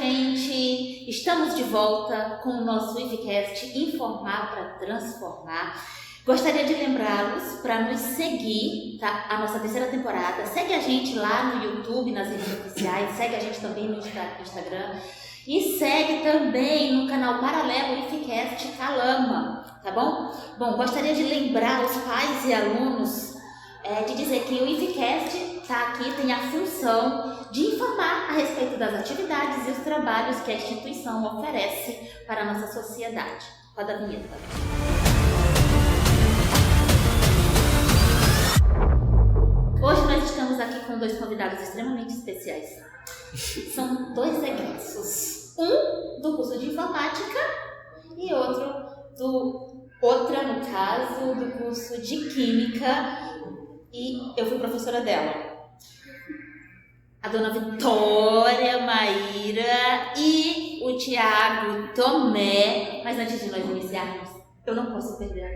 gente! Estamos de volta com o nosso IFCast Informar para Transformar. Gostaria de lembrá-los para nos seguir, tá? A nossa terceira temporada. Segue a gente lá no YouTube, nas redes sociais, segue a gente também no Instagram e segue também no canal paralelo IFCast Calama, tá bom? Bom, gostaria de lembrar os pais e alunos de dizer que o IFCast está aqui, tem a função de informar a respeito das atividades e os trabalhos que a instituição oferece para a nossa sociedade. Roda a vinheta. Hoje nós estamos aqui com dois convidados extremamente especiais. São dois egressos. Um do curso de informática e outra, no caso, do curso de química. E eu fui professora dela. A dona Vitória Maíra e o Tiago Tomé. Mas antes de nós iniciarmos, eu não posso perder a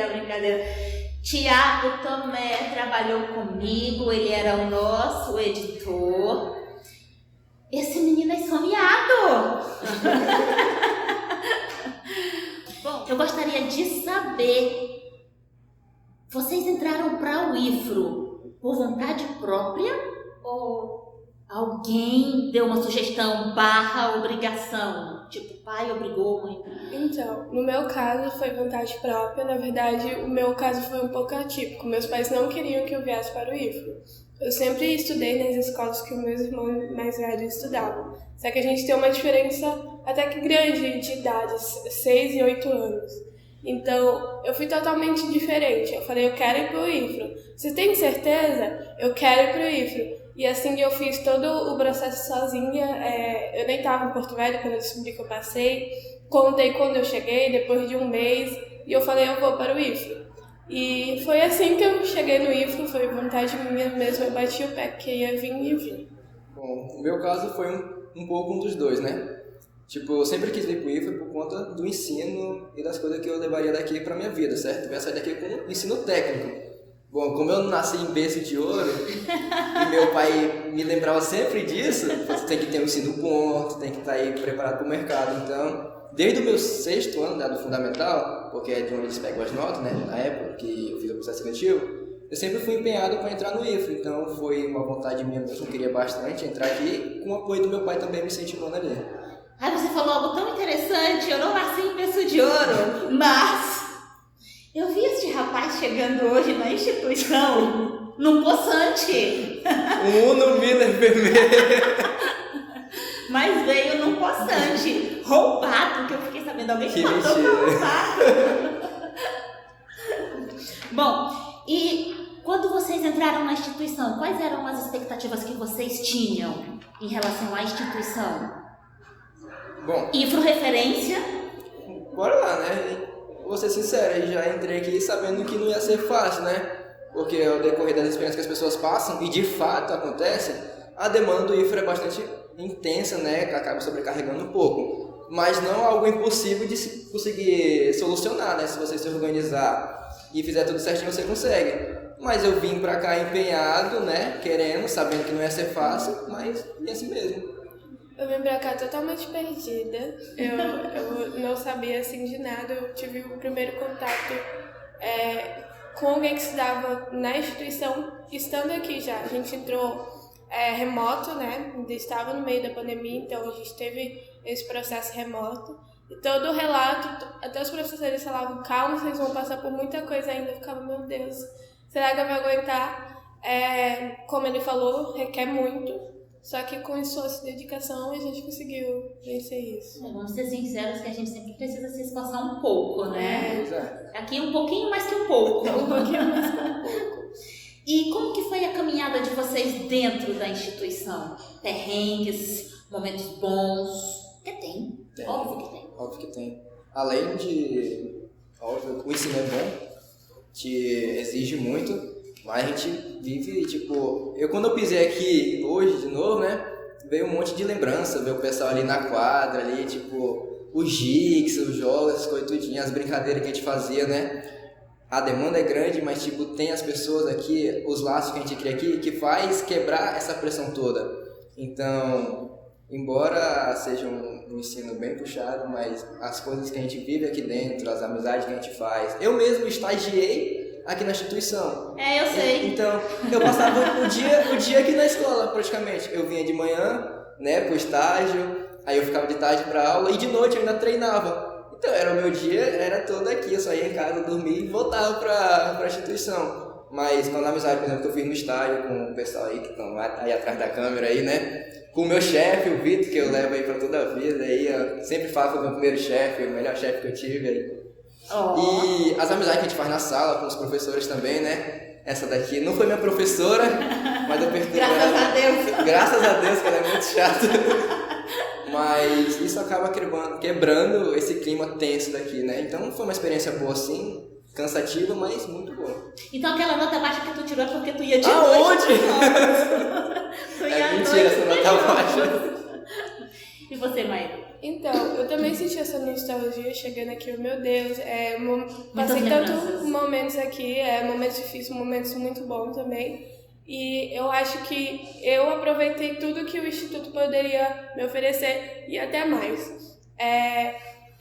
brincadeira. Tiago Tomé trabalhou comigo, ele era o nosso editor. Esse menino é esfomeado! Bom, eu gostaria de saber, vocês entraram para o IFRO por vontade própria ou alguém deu uma sugestão / obrigação? Tipo, pai obrigou, mãe? Então, no meu caso foi vontade própria. Na verdade, o meu caso foi um pouco atípico. Meus pais não queriam que eu viesse para o IFRO. Eu sempre estudei nas escolas que meus irmãos mais velhos estudavam. Só que a gente tem uma diferença até que grande de idades, 6 e 8 anos. Então, eu fui totalmente diferente. Eu falei, eu quero ir pro IFRO. Você tem certeza? Eu quero ir pro IFRO. E assim eu fiz todo o processo sozinha. Eu nem estava em Porto Velho quando eu descobri que eu passei. Contei quando eu cheguei, depois de um mês. E eu falei, eu vou para o IFRO. E foi assim que eu cheguei no IFRO. Foi vontade minha mesmo. Eu bati o pé que ia vir e vim. Bom, o meu caso foi um pouco um dos dois, né? Tipo, eu sempre quis vir pro IFRO por conta do ensino e das coisas que eu levaria daqui pra minha vida, certo? Eu ia sair daqui com ensino técnico. Bom, como eu nasci em berço de ouro e meu pai me lembrava sempre disso, você tem que ter um ensino bom, você tem que estar aí preparado pro mercado. Então, desde o meu 6º ano do fundamental, porque é de onde eles pegam as notas, né? Na época que eu fiz o processo seletivo, eu sempre fui empenhado para entrar no IFRO. Então, foi uma vontade minha mesmo, eu queria bastante entrar aqui, com o apoio do meu pai também me incentivando ali. Ai, você falou algo tão interessante, eu não nasci em berço de ouro, mas eu vi este rapaz chegando hoje na instituição, num poçante. Um Uno Miller vermelho. Mas veio num poçante, roubado, que eu fiquei sabendo, alguém Que contou que mentira. foi roubado. Bom, e quando vocês entraram na instituição, quais eram as expectativas que vocês tinham em relação à instituição? Bom, IFRO referência? bora lá, né? Vou ser sincero, eu já entrei aqui sabendo que não ia ser fácil, né? Porque ao decorrer das experiências que as pessoas passam, e de fato acontece, a demanda do IFRO é bastante intensa, né? Que acaba sobrecarregando um pouco. Mas não algo impossível de se conseguir solucionar, né? Se você se organizar e fizer tudo certinho, você consegue. Mas eu vim pra cá empenhado, né? Querendo, sabendo que não ia ser fácil, mas é assim mesmo. Eu vim pra cá totalmente perdida. Eu não sabia assim de nada. Eu tive o primeiro contato com alguém que estudava na instituição, estando aqui já. A gente entrou remoto, né? Ainda estava no meio da pandemia, então a gente teve esse processo remoto. E todo o relato, até os professores falavam, calma, vocês vão passar por muita coisa ainda. Eu ficava, meu Deus, será que eu vou aguentar? Como ele falou, requer muito. Só que com esforço e dedicação a gente conseguiu vencer isso. Vamos ser sinceros que a gente sempre precisa se esforçar um pouco, né? Exato. Aqui um pouquinho mais que um pouco. Um pouquinho mais que um pouco. E como que foi a caminhada de vocês dentro da instituição? Perrengues, momentos bons? Que tem. Óbvio que tem. Óbvio que tem. Além de... Óbvio, o ensino é bom, te exige muito. Mas a gente vive, tipo... Quando eu pisei aqui hoje, de novo, né? Veio um monte de lembrança, ver o pessoal ali na quadra, ali, tipo... Os gigs, os jogos, as coisas tudinho, as brincadeiras que a gente fazia, né? A demanda é grande, mas, tipo, tem as pessoas aqui, os laços que a gente cria aqui, que faz quebrar essa pressão toda. Então, embora seja um ensino bem puxado, mas as coisas que a gente vive aqui dentro, as amizades que a gente faz... Eu mesmo estagiei aqui na instituição. Eu sei. Então, eu passava o dia aqui na escola, praticamente. Eu vinha de manhã, né, pro estágio, aí eu ficava de tarde pra aula e de noite eu ainda treinava. Então, o meu dia era todo aqui, eu só ia em casa, dormia e voltava pra instituição. Mas quando a amizade, por exemplo, que eu fiz no estádio com o pessoal aí que estão aí atrás da câmera aí, né? Com o meu chefe, o Vitor, que eu levo aí pra toda a vida, aí eu sempre falo que foi o meu primeiro chefe, o melhor chefe que eu tive aí. E as amizades que a gente faz na sala, com os professores também, né? Essa daqui não foi minha professora, mas eu perdi ela. Graças a Deus. Graças a Deus, que ela é muito chata. Mas isso acaba quebrando esse clima tenso daqui, né? Então foi uma experiência boa sim, cansativa, mas muito boa. Então aquela nota baixa que tu tirou é porque tu ia de Aonde? Tu ia mentira, essa nota baixa. E você, Maíra? Então, eu também senti essa nostalgia chegando aqui, meu Deus, passei tantos momentos aqui, momentos difíceis, momentos muito bons também. E eu acho que eu aproveitei tudo que o Instituto poderia me oferecer e até mais.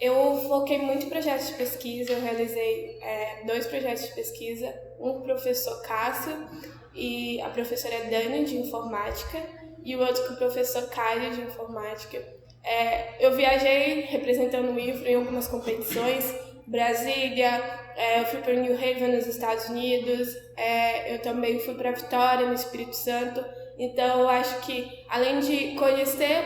Eu foquei muito em projetos de pesquisa, eu realizei 2 projetos de pesquisa, um com o professor Cássio e a professora Dani, de informática, e o outro com o professor Caio, de informática. Eu viajei representando o IFRO em algumas competições, Brasília, eu fui para New Haven, nos Estados Unidos, eu também fui para Vitória, no Espírito Santo. Então, eu acho que, além de conhecer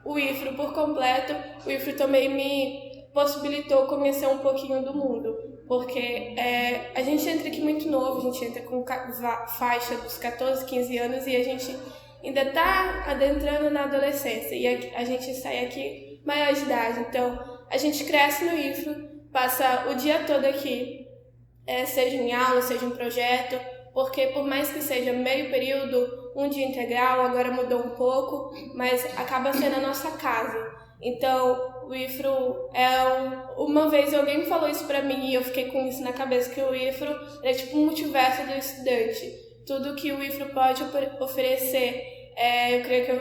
o IFRO por completo, o IFRO também me possibilitou conhecer um pouquinho do mundo. Porque a gente entra aqui muito novo, a gente entra com faixa dos 14, 15 anos e a gente ainda está adentrando na adolescência. E a gente sai aqui maior de idade. Então, a gente cresce no IFRO, passa o dia todo aqui, seja em aula, seja em projeto, porque por mais que seja meio período, um dia integral, agora mudou um pouco, mas acaba sendo a nossa casa. Então, o IFRO uma vez alguém falou isso pra mim e eu fiquei com isso na cabeça, que o IFRO é tipo um multiverso do estudante. Tudo que o IFRO pode oferecer, eu creio que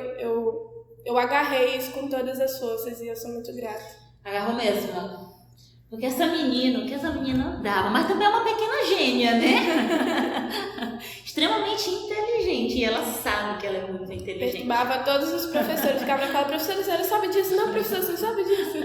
eu agarrei isso com todas as forças e eu sou muito grata. Agarrou mesmo. Porque essa menina dava, mas também é uma pequena gênia, né? Extremamente inteligente, e ela sabe que ela é muito inteligente. Perturbava todos os professores, ficava naquela, professora, você sabe disso? Não, professor, você sabe disso?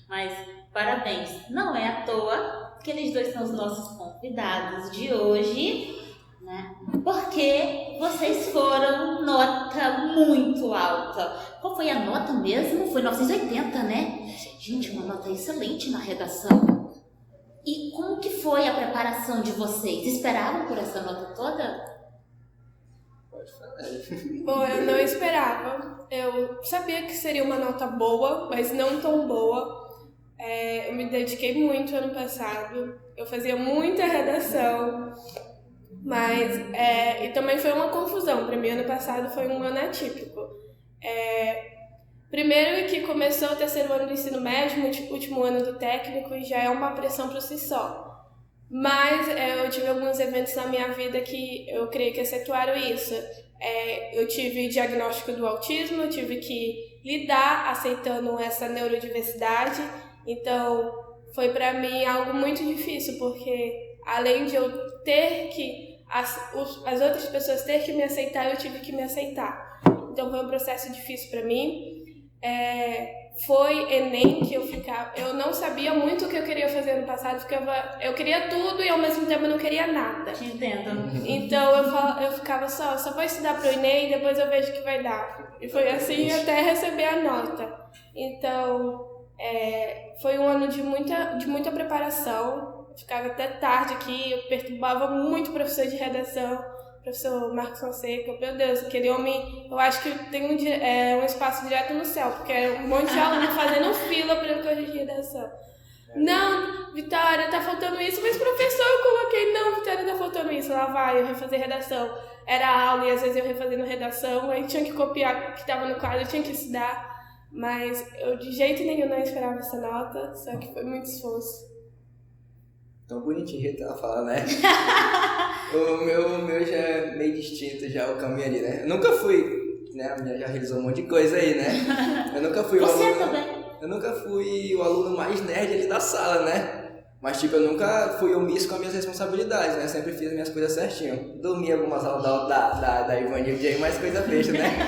Mas, parabéns. Não é à toa que eles dois são os nossos convidados de hoje, né? Porque vocês foram nota muito alta. Qual foi a nota mesmo? Foi 980, né? Gente, uma nota excelente na redação. E como que foi a preparação de vocês? Esperavam por essa nota toda? Pode falar. Bom, eu não esperava. Eu sabia que seria uma nota boa, mas não tão boa. Eu me dediquei muito ano passado. Eu fazia muita redação. Mas, e também foi uma confusão. Para mim, ano passado foi um ano atípico. Primeiro que começou o 3º ano do ensino médio, último ano do técnico, e já é uma pressão por si só. Mas eu tive alguns eventos na minha vida que eu creio que acentuaram isso. Eu tive diagnóstico do autismo, eu tive que lidar aceitando essa neurodiversidade. Então, foi para mim algo muito difícil, porque além de eu ter que... As outras pessoas ter que me aceitar, eu tive que me aceitar. Então, foi um processo difícil para mim. Foi Enem que eu não sabia muito o que eu queria fazer ano passado, eu queria tudo e ao mesmo tempo eu não queria nada. Te entendo. Então eu ficava só vou estudar pro Enem e depois eu vejo o que vai dar. E foi assim até receber a nota. Então foi um ano de muita preparação. Eu ficava até tarde aqui, eu perturbava muito o professor de redação. Professor Marcos Fonseca, meu Deus, aquele homem, eu acho que tem um espaço direto no céu, porque era um monte de aluno fazendo fila para eu corrigir redação. Não, Vitória, tá faltando isso, mas professor, eu coloquei, não, Vitória, tá faltando isso, lá vai, eu refazer redação. Era aula e às vezes eu refazendo redação, aí tinha que copiar o que estava no quadro, eu tinha que estudar, mas eu de jeito nenhum não esperava essa nota, só que foi muito esforço. Tão bonitinho que ela fala, né? O meu já é meio distinto, já o caminho ali, né? Eu nunca fui né, a minha já realizou um monte de coisa aí, né? Eu nunca fui Você também. Eu nunca fui o aluno mais nerd ali da sala, né? Mas, tipo, eu nunca fui omisso com as minhas responsabilidades, né? Eu sempre fiz as minhas coisas certinho. Dormi algumas aulas da Ivanilde aí, mais coisa besta, né?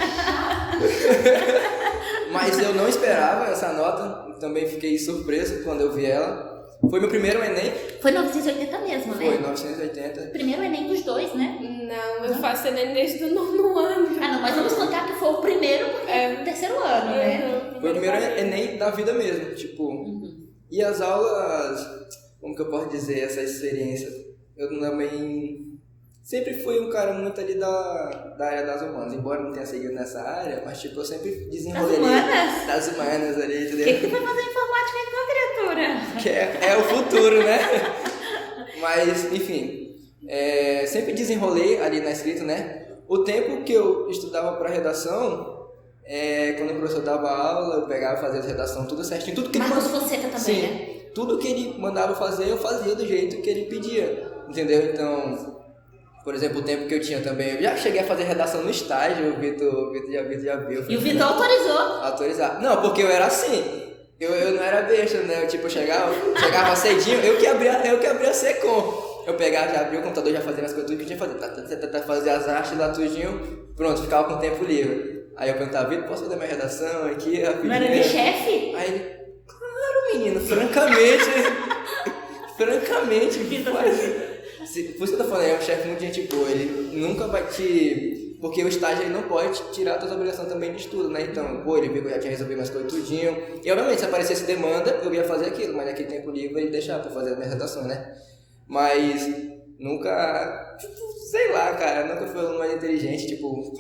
Mas eu não esperava essa nota. Também fiquei surpreso quando eu vi ela. Foi meu primeiro Enem. Foi 980 mesmo, né? Foi, 980. Primeiro Enem dos dois, né? Não, eu faço Enem desde o 9º ano. Ah, não, mas vamos contar que foi o primeiro, porque é o terceiro ano, né? Foi o primeiro Enem da vida mesmo, tipo... E as aulas, como que eu posso dizer, essa experiência? Eu também sempre fui um cara muito ali da área das humanas, embora não tenha seguido nessa área, mas tipo, eu sempre desenrolei Das humanas ali, entendeu? O que foi fazer informática então, criatura? Que é o futuro, né? Mas, enfim, sempre desenrolei ali na escrita, né? O tempo que eu estudava para redação, quando o professor dava aula, eu pegava e fazia a redação tudo certinho. Tudo que Marcos Fonseca também, sim, né? Tudo que ele mandava fazer, eu fazia do jeito que ele pedia, entendeu? Então, por exemplo, o tempo que eu tinha também, eu já cheguei a fazer redação no estágio, o Vitor já viu. E o Vitor autorizou? Autorizar. Não, porque eu era assim, eu não era besta, né? Eu, tipo, chegava cedinho, eu que abria a Secom. Eu pegava, já abria o computador, já fazia as coisas, tudo que eu tinha que fazer. Fazia as artes lá, tudinho, pronto, ficava com o tempo livre. Aí eu perguntava, Vitor, posso fazer minha redação aqui? Não era de chefe? Aí ele, claro, menino, francamente, por isso que eu tô falando, é um chefe muito gente boa, ele nunca vai te... Porque o estágio ele não pode tirar toda a obrigação também de estudo, né? Então, ele viu que eu já tinha resolvido minhas coisas tudinho. E obviamente, se aparecesse demanda, eu ia fazer aquilo, mas naquele tempo livre ele deixava pra fazer a minha redação, né? Mas nunca, sei lá, cara, nunca fui aluno mais inteligente, tipo,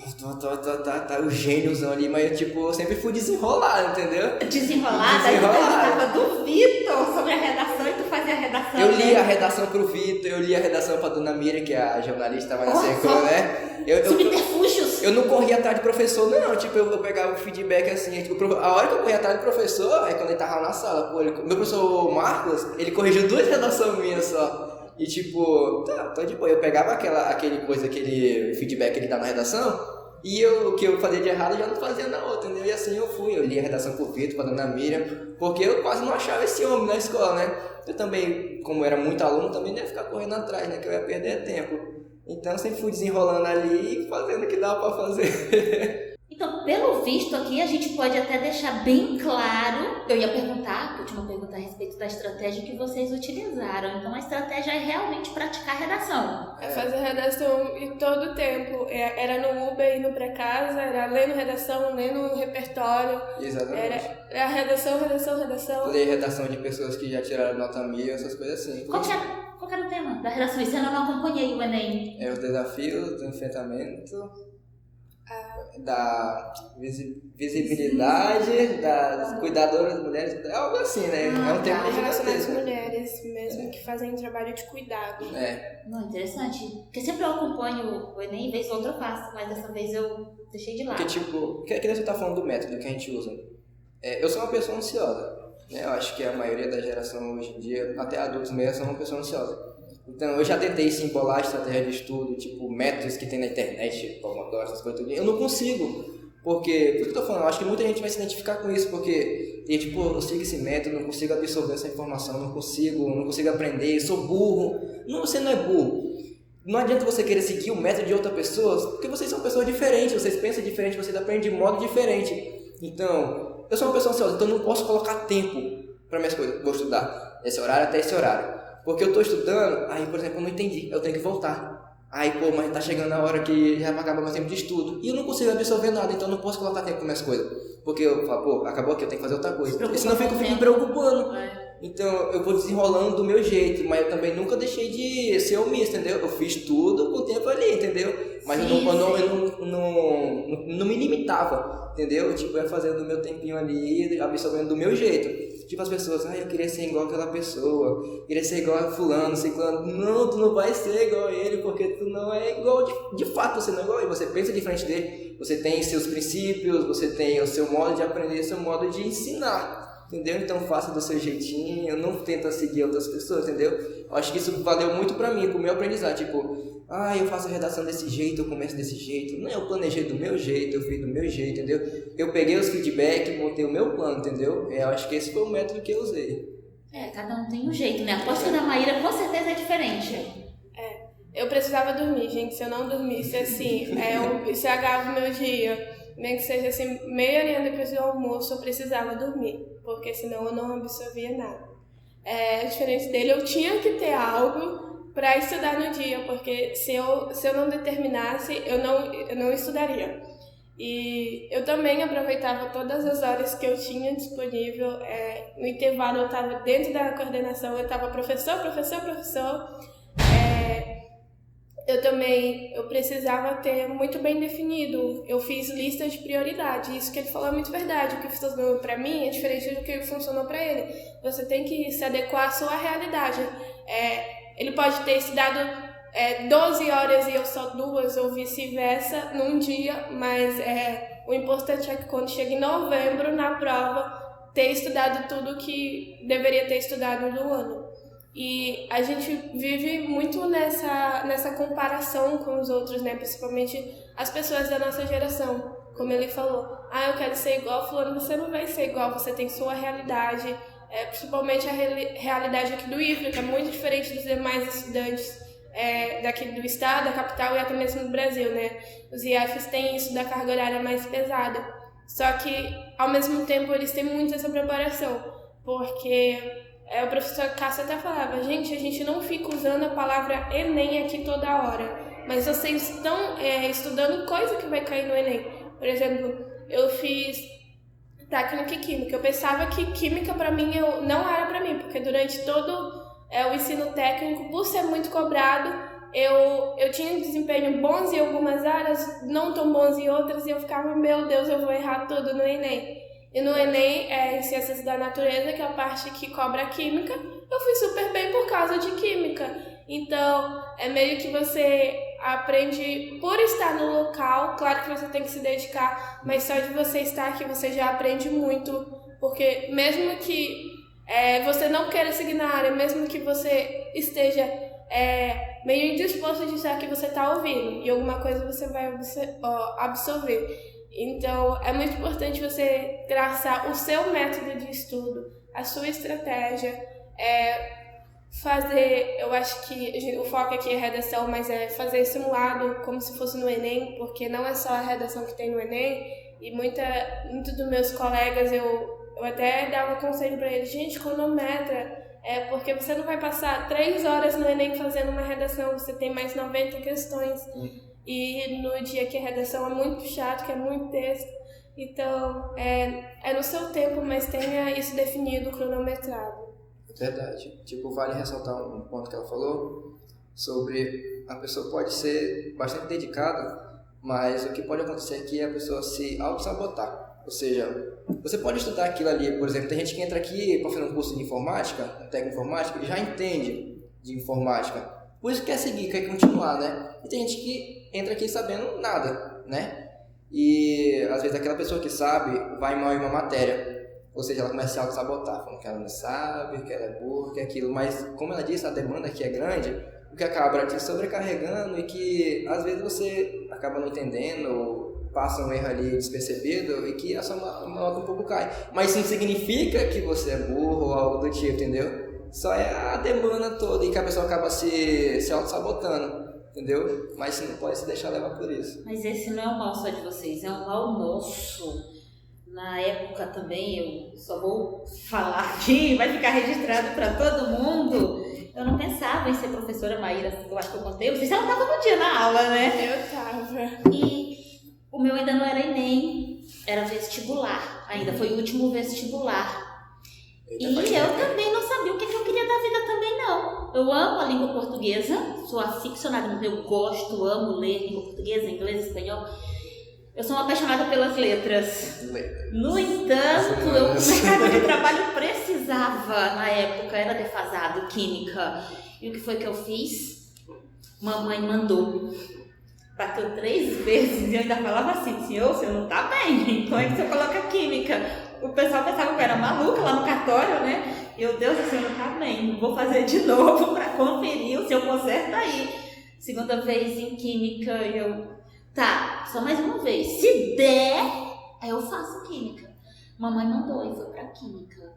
tá o gêniozão ali, mas tipo, eu sempre fui desenrolado, entendeu? Desenrolado? Aí tu perguntava do Vitor sobre a redação e tu fazia a redação. Eu li a redação pro Vitor, eu li a redação pra Dona Miriam, que é a jornalista mais secou, né? Subterfúgios. Eu não corria atrás de professor, não, tipo, eu pegava o feedback assim, tipo, a hora que eu corria atrás do professor é quando ele tava na sala, pô, meu professor Marcos, ele corrigiu 2 redações minhas só. E tipo, tô de boa, eu pegava aquele feedback que ele dá na redação, e o que eu fazia de errado eu já não fazia na outra, entendeu? E assim eu li a redação pro Vitor, pra Dona Miriam, porque eu quase não achava esse homem na escola, né? Eu também, como era muito aluno, também não ia ficar correndo atrás, né? Que eu ia perder tempo. Então eu sempre fui desenrolando ali e fazendo o que dava pra fazer. Então, pelo visto aqui, a gente pode até deixar bem claro, eu ia perguntar, a última pergunta a respeito da estratégia que vocês utilizaram. Então, a estratégia é realmente praticar a redação. É fazer redação e todo o tempo. Era no Uber, indo pra casa, era lendo redação, lendo repertório. Exatamente. Era redação. Ler redação de pessoas que já tiraram nota 1000, essas coisas assim. Qual era o tema da redação? Esse ano eu não acompanhei o Enem. Os desafios do enfrentamento... da visibilidade das cuidadoras das mulheres, algo assim, né? É um tema relacionado às mulheres mesmo que fazem trabalho de cuidado. Não, interessante. Porque sempre eu acompanho o Enem, vez ou outra eu faço, mas dessa vez eu deixei de lado. Porque, tipo, que você tá falando do método que a gente usa. Eu sou uma pessoa ansiosa, né? Eu acho que a maioria da geração hoje em dia, até adultos mesmo, são uma pessoa ansiosa. Então, eu já tentei sim bolar estratégia de estudo, tipo, métodos que tem na internet, Pomodoro, essas coisas, eu não consigo. Por isso que eu tô falando, eu acho que muita gente vai se identificar com isso, porque, tipo, eu sigo esse método, não consigo absorver essa informação, não consigo aprender, sou burro. Não, você não é burro. Não adianta você querer seguir o método de outra pessoa, porque vocês são pessoas diferentes, vocês pensam diferente, vocês aprendem de modo diferente. Então, eu sou uma pessoa ansiosa, então eu não posso colocar tempo para minhas coisas. Vou estudar esse horário até esse horário. Porque eu tô estudando, aí, por exemplo, eu não entendi, eu tenho que voltar. Aí, mas tá chegando a hora que já vai acabar meu tempo de estudo. E eu não consigo absorver nada, então eu não posso colocar tempo com minhas coisas. Porque eu falo, acabou aqui, eu tenho que fazer outra coisa. Porque senão eu fico me preocupando. Então, eu vou desenrolando do meu jeito, mas eu também nunca deixei de ser omisso, entendeu? Eu fiz tudo com o tempo ali, entendeu? Mas eu não me limitava, entendeu? Tipo, eu ia fazendo o meu tempinho ali, absorvendo do meu jeito. Tipo, as pessoas, eu queria ser igual aquela pessoa, queria ser igual a fulano, ciclano. Não, tu não vai ser igual a ele, porque tu não é igual, de fato você não é igual a ele, você pensa diferente dele, você tem seus princípios, você tem o seu modo de aprender, o seu modo de ensinar. entendeu? Então faça do seu jeitinho, não tenta seguir outras pessoas, entendeu? Eu acho que isso valeu muito pra mim, pro meu aprendizado, tipo, eu faço a redação desse jeito, eu começo desse jeito. Não, eu planejei do meu jeito, eu fiz do meu jeito, entendeu? Eu peguei os feedbacks, montei o meu plano, entendeu? Eu acho que esse foi o método que eu usei. Cada um tem um jeito, né? A aposta da Maíra com certeza é diferente. Eu precisava dormir, gente. Se eu não dormisse, assim, eu estragava o meu dia. Nem que seja, assim, meia horinha depois do almoço, eu precisava dormir. Porque senão eu não absorvia nada. Diferente dele, eu tinha que ter algo para estudar no dia, porque se eu não determinasse, eu não estudaria. E eu também aproveitava todas as horas que eu tinha disponível. No intervalo eu estava dentro da coordenação, eu estava professor. Eu precisava ter muito bem definido. Eu fiz lista de prioridade. Isso que ele falou é muito verdade. O que funcionou para mim é diferente do que funcionou para ele. Você tem que se adequar à sua realidade. Ele pode ter estudado 12 horas e eu só 2, ou vice-versa, num dia, mas o importante é que quando chega em novembro, na prova, ter estudado tudo que deveria ter estudado no ano. E a gente vive muito nessa comparação com os outros, né? Principalmente as pessoas da nossa geração. Como ele falou, eu quero ser igual fulano. Você não vai ser igual, você tem sua realidade. Principalmente a realidade aqui do IFRA, que é muito diferente dos demais estudantes daqui do estado, da capital e até mesmo do Brasil, né? Os IFs têm isso da carga horária mais pesada. Só que, ao mesmo tempo, eles têm muito essa preparação, porque o professor Cássio até falava, gente, a gente não fica usando a palavra Enem aqui toda hora, mas vocês estão estudando coisa que vai cair no Enem. Por exemplo, eu fiz técnica e química. Eu pensava que química para mim não era para mim, porque durante todo o ensino técnico, por ser muito cobrado, eu tinha desempenho bons em algumas áreas, não tão bons em outras, e eu ficava, meu Deus, eu vou errar tudo no Enem. E no Enem, em Ciências da Natureza, que é a parte que cobra a química, eu fui super bem por causa de química. Então, é meio que você aprende por estar no local. Claro que você tem que se dedicar, mas só de você estar aqui você já aprende muito, porque mesmo que você não queira seguir na área, mesmo que você esteja meio indisposto de estar aqui, você está ouvindo, e alguma coisa você vai absorver. Então, é muito importante você traçar o seu método de estudo, a sua estratégia, eu acho que o foco aqui é redação, mas fazer simulado como se fosse no Enem, porque não é só a redação que tem no Enem, e muitos dos meus colegas, eu até dava conselho para eles, gente, cronometra, porque você não vai passar 3 horas no Enem fazendo uma redação, você tem mais 90 questões. E no dia que a redação é muito chato, que é muito texto, então é no seu tempo, mas tenha isso definido, cronometrado. Verdade. Tipo, vale ressaltar um ponto que ela falou sobre a pessoa pode ser bastante dedicada, mas o que pode acontecer é que a pessoa se auto-sabotar. Ou seja, você pode estudar aquilo ali, por exemplo, tem gente que entra aqui para fazer um curso de informática, técnica informática, e já entende de informática, por isso quer seguir, quer continuar, né? E tem gente que entra aqui sabendo nada, né? E às vezes aquela pessoa que sabe vai mal em uma matéria, ou seja, ela começa a se auto-sabotar, falando que ela não sabe, que ela é burra, que é aquilo, mas como ela disse, a demanda aqui é grande, o que acaba te sobrecarregando e que às vezes você acaba não entendendo, ou passa um erro ali despercebido e que a sua nota um pouco cai. Mas isso não significa que você é burro ou algo do tipo, entendeu? Só é a demanda toda e que a pessoa acaba se auto-sabotando, entendeu? Mas você não pode se deixar levar por isso. Mas esse não é um mal só de vocês, é um mal nosso. Na época também, eu só vou falar aqui, vai ficar registrado para todo mundo. Eu não pensava em ser professora, Maíra, eu acho que eu contei. Você já estava no dia na aula, né? Eu tava. E o meu ainda não era Enem, era vestibular. Ainda foi o último vestibular. E eu também não sabia o que eu queria da vida também, não. Eu amo a língua portuguesa, sou aficionada, eu gosto, amo ler língua portuguesa, inglês, espanhol. Eu sou uma apaixonada pelas letras. No entanto, o mercado de trabalho precisava, na época, era defasado, química. E o que foi que eu fiz? Mamãe mandou bateu 3 vezes e eu ainda falava assim, senhor, você não tá bem, como é que você coloca química? O pessoal pensava que eu era maluca lá no cartório, né? Meu Deus, o senhor não tá bem, vou fazer de novo pra conferir o seu conserto aí. Segunda vez em química, tá, só mais uma vez, se der, aí eu faço química. Mamãe mandou e foi pra química.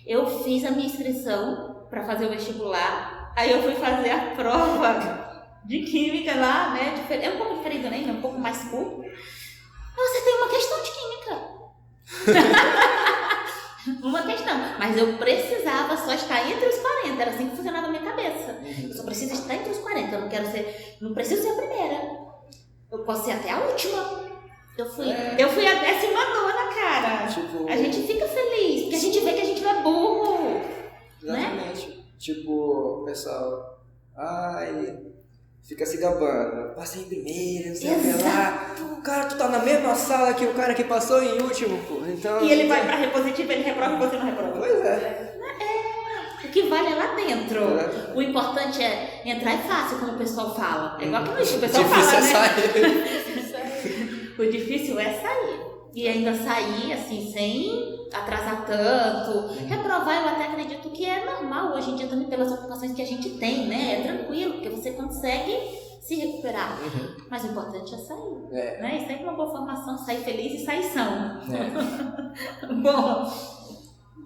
Eu fiz a minha inscrição pra fazer o vestibular, aí eu fui fazer a prova de química lá, né? É um pouco diferente, né? É um pouco mais curto. Você tem uma questão de química. Uma questão. Mas eu precisava só estar entre os 40. Era assim que funcionava a minha cabeça. Eu só preciso estar entre os 40. Eu não quero ser. Não preciso ser a primeira. Eu posso ser até a última. Eu fui a 19ª, cara. Tipo, a gente fica feliz, porque a gente vê que a gente não é burro. exatamente. Né? Tipo, o pessoal, fica se gabando. Passei em primeiro, não sei o que lá. Cara, tu tá na mesma sala que o cara que passou em último, pô. Então, E ele vai pra repositiva, ele reprova e você não reprova. Pois é. O que vale é lá dentro. É. O importante é entrar é fácil, como o pessoal fala. É igual que o pessoal Difícil fala, é né? sair. O difícil é sair. E ainda sair, assim, sem atrasar tanto. Reprovar, eu até acredito que é normal hoje em dia também pelas ocupações que a gente tem, né? É tranquilo, porque você consegue se recuperar. Mas o importante é sair. Né? E sempre uma boa formação, sair feliz e sair são. Bom,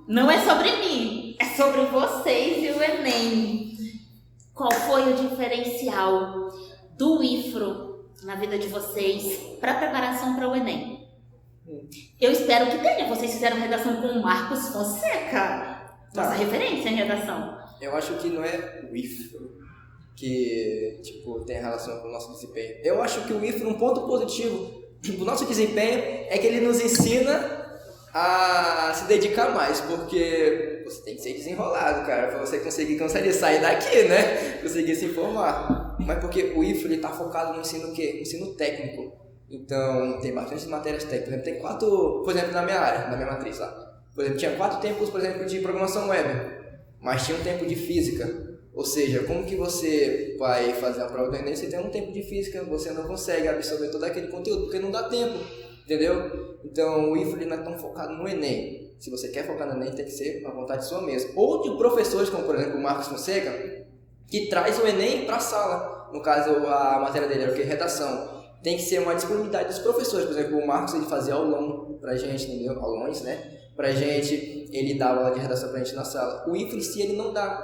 não é sobre mim, é sobre vocês e o Enem. Qual foi o diferencial do IFRO na vida de vocês para a preparação para o Enem? Eu espero que tenha. Vocês fizeram redação com o Marcos Fonseca, nossa referência em redação. Eu acho que não é o IFRO que tipo, tem relação com o nosso desempenho. Eu acho que o IFRO, um ponto positivo do nosso desempenho é que ele nos ensina a se dedicar mais, porque você tem que ser desenrolado, cara, pra você conseguir sair daqui, né? Conseguir se informar. Mas porque o IFRO ele tá focado no ensino o quê? Ensino técnico. Então, tem bastante matérias técnicas. Por exemplo, tem 4, por exemplo, na minha área, na minha matriz lá. Por exemplo, tinha 4 tempos, por exemplo, de programação web, mas tinha um tempo de física. Ou seja, como que você vai fazer a prova do Enem se tem um tempo de física, você não consegue absorver todo aquele conteúdo, porque não dá tempo, entendeu? Então, o IFRO não é tão focado no Enem. Se você quer focar no Enem, tem que ser uma vontade sua mesmo. Ou de professores, como por exemplo o Marcos Fonseca, que traz o Enem para a sala. No caso, a matéria dele era o que? Redação. Tem que ser uma disponibilidade dos professores. Por exemplo, o Marcos ele fazia aulão pra gente, entendeu? Aulões, né? Pra gente, ele dava aula de redação pra gente na sala. O IFRO em si, ele não dá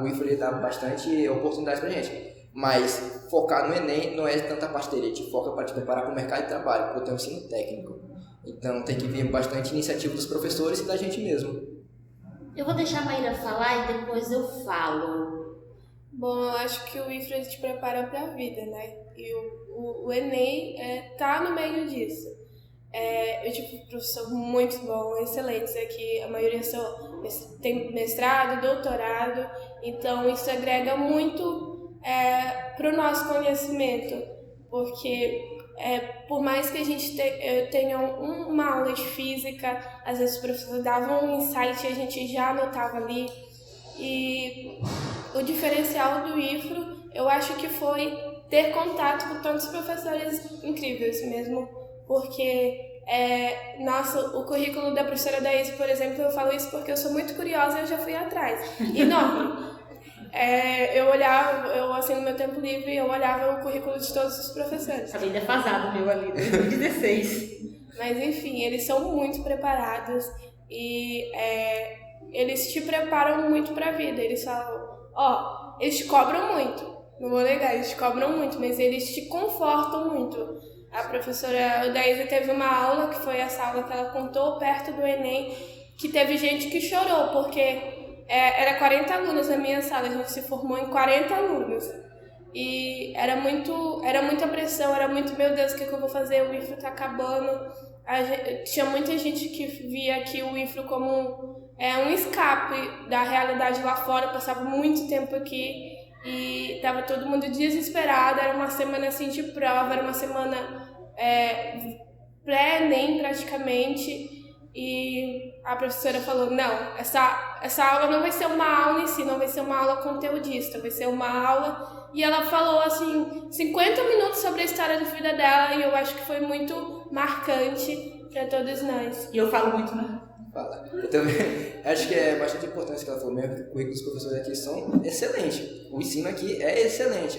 o IFRO ele dá bastante oportunidades pra gente. Mas focar no Enem não é tanta parte dele. A gente foca para te preparar para o mercado de trabalho, porque tem um ensino técnico. Então tem que vir bastante iniciativa dos professores e da gente mesmo. Eu vou deixar a Maíra falar e depois eu falo. Bom, eu acho que o IFRO te prepara para a vida, né? E o Enem tá no meio disso. Eu tive um professor muito bom, excelentes aqui. A maioria tem mestrado, doutorado. Então isso agrega muito para o nosso conhecimento. Porque por mais que a gente tenha uma aula de física, às vezes o professor dava um insight e a gente já anotava ali. E o diferencial do IFRO, eu acho que foi ter contato com tantos professores incríveis mesmo, porque o currículo da professora Daís, por exemplo, eu falo isso porque eu sou muito curiosa e eu já fui atrás. Enorme. Eu assim, no meu tempo livre, eu olhava o currículo de todos os professores. Tá bem defasado, meu ali, 2016. Mas enfim, eles são muito preparados e eles te preparam muito pra vida. Eles falam, eles te cobram muito. Não vou negar, eles te cobram muito, mas eles te confortam muito. A professora Daísa teve uma aula, que foi essa aula que ela contou perto do Enem, que teve gente que chorou, porque era 40 alunos na minha sala, a gente se formou em 40 alunos. E era muita pressão, era muito, meu Deus, o que eu vou fazer? O IFRO tá acabando. Tinha muita gente que via aqui o IFRO como um escape da realidade lá fora, passava muito tempo aqui e tava todo mundo desesperado. Era uma semana assim de prova, era uma semana pré-ENEM praticamente. e a professora falou, não, essa aula não vai ser uma aula em si, não vai ser uma aula conteudista, vai ser uma aula... E ela falou, assim, 50 minutos sobre a história da vida dela, e eu acho que foi muito marcante para todos nós. E eu falo muito, né? Fala. Eu também acho que é bastante importante que ela falou mesmo, que o currículo dos professores aqui são excelentes. O ensino aqui é excelente.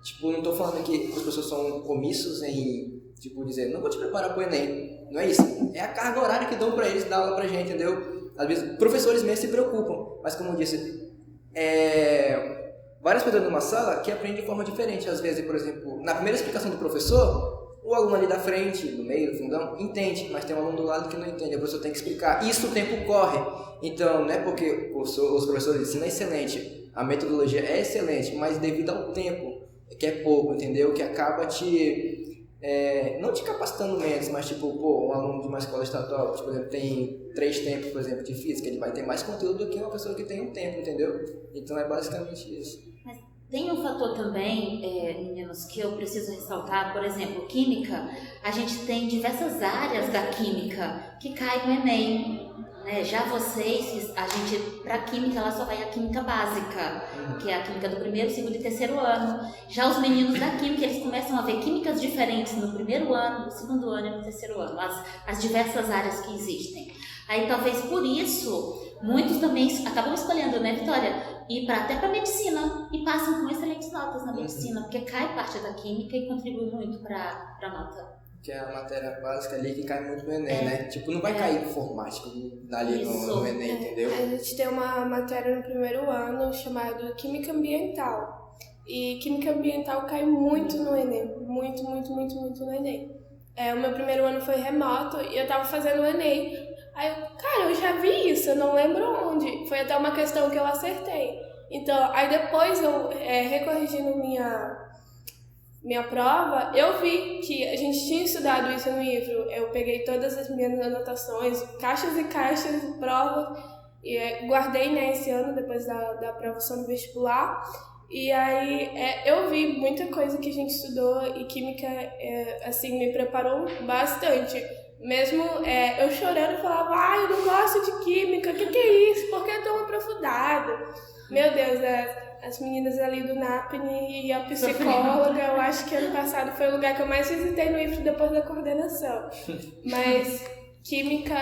Tipo, não tô falando que os professores são omissos em, tipo, dizer, não vou te preparar pro Enem. Não é isso. É a carga horária que dão pra eles, dar aula pra gente, entendeu? Às vezes, professores mesmo se preocupam. Mas, como eu disse, várias pessoas numa sala que aprendem de forma diferente. Às vezes, por exemplo, na primeira explicação do professor, o aluno ali da frente, do meio, do fundão, entende, mas tem um aluno do lado que não entende, a professora tem que explicar. Isso o tempo corre. Então, não é porque os professores ensinam excelente, a metodologia é excelente, mas devido ao tempo, que é pouco, entendeu? Que acaba não te capacitando menos, mas tipo, um aluno de uma escola estadual, por exemplo, tem 3 tempos, por exemplo, de física, ele vai ter mais conteúdo do que uma pessoa que tem um tempo, entendeu? Então é basicamente isso. Tem um fator também, meninos, que eu preciso ressaltar. Por exemplo, química, a gente tem diversas áreas da química que caem no Enem, né? Já vocês, para química, ela só vai a química básica, que é a química do primeiro, segundo e terceiro ano. Já os meninos da química, eles começam a ver químicas diferentes no primeiro ano, no segundo ano e no terceiro ano, as diversas áreas que existem. Aí talvez por isso, muitos também acabam escolhendo, né, Vitória? Ir até para medicina e passam com excelentes notas na medicina, porque cai parte da química e contribui muito para a nota. Que é a matéria básica ali que cai muito no Enem, né? Tipo, não vai cair informática ali no Enem, entendeu? A gente tem uma matéria no primeiro ano chamada Química Ambiental. E Química Ambiental cai muito no Enem. Muito, muito, muito, muito no Enem. O meu primeiro ano foi remoto e eu tava fazendo o Enem. Aí eu já vi isso, eu não lembro onde. Foi até uma questão que eu acertei. Então, aí depois eu, recorrigindo minha prova, eu vi que a gente tinha estudado isso no livro. Eu peguei todas as minhas anotações, caixas e caixas de prova, e guardei, né, esse ano, depois da aprovação do vestibular. E aí eu vi muita coisa que a gente estudou, e química, assim, me preparou bastante. Mesmo eu chorando, eu falava, eu não gosto de química, o que é isso? Por que é tão aprofundado? Meu Deus, as meninas ali do NAPNE e a psicóloga, eu acho que ano passado foi o lugar que eu mais visitei no livro depois da coordenação. Mas química,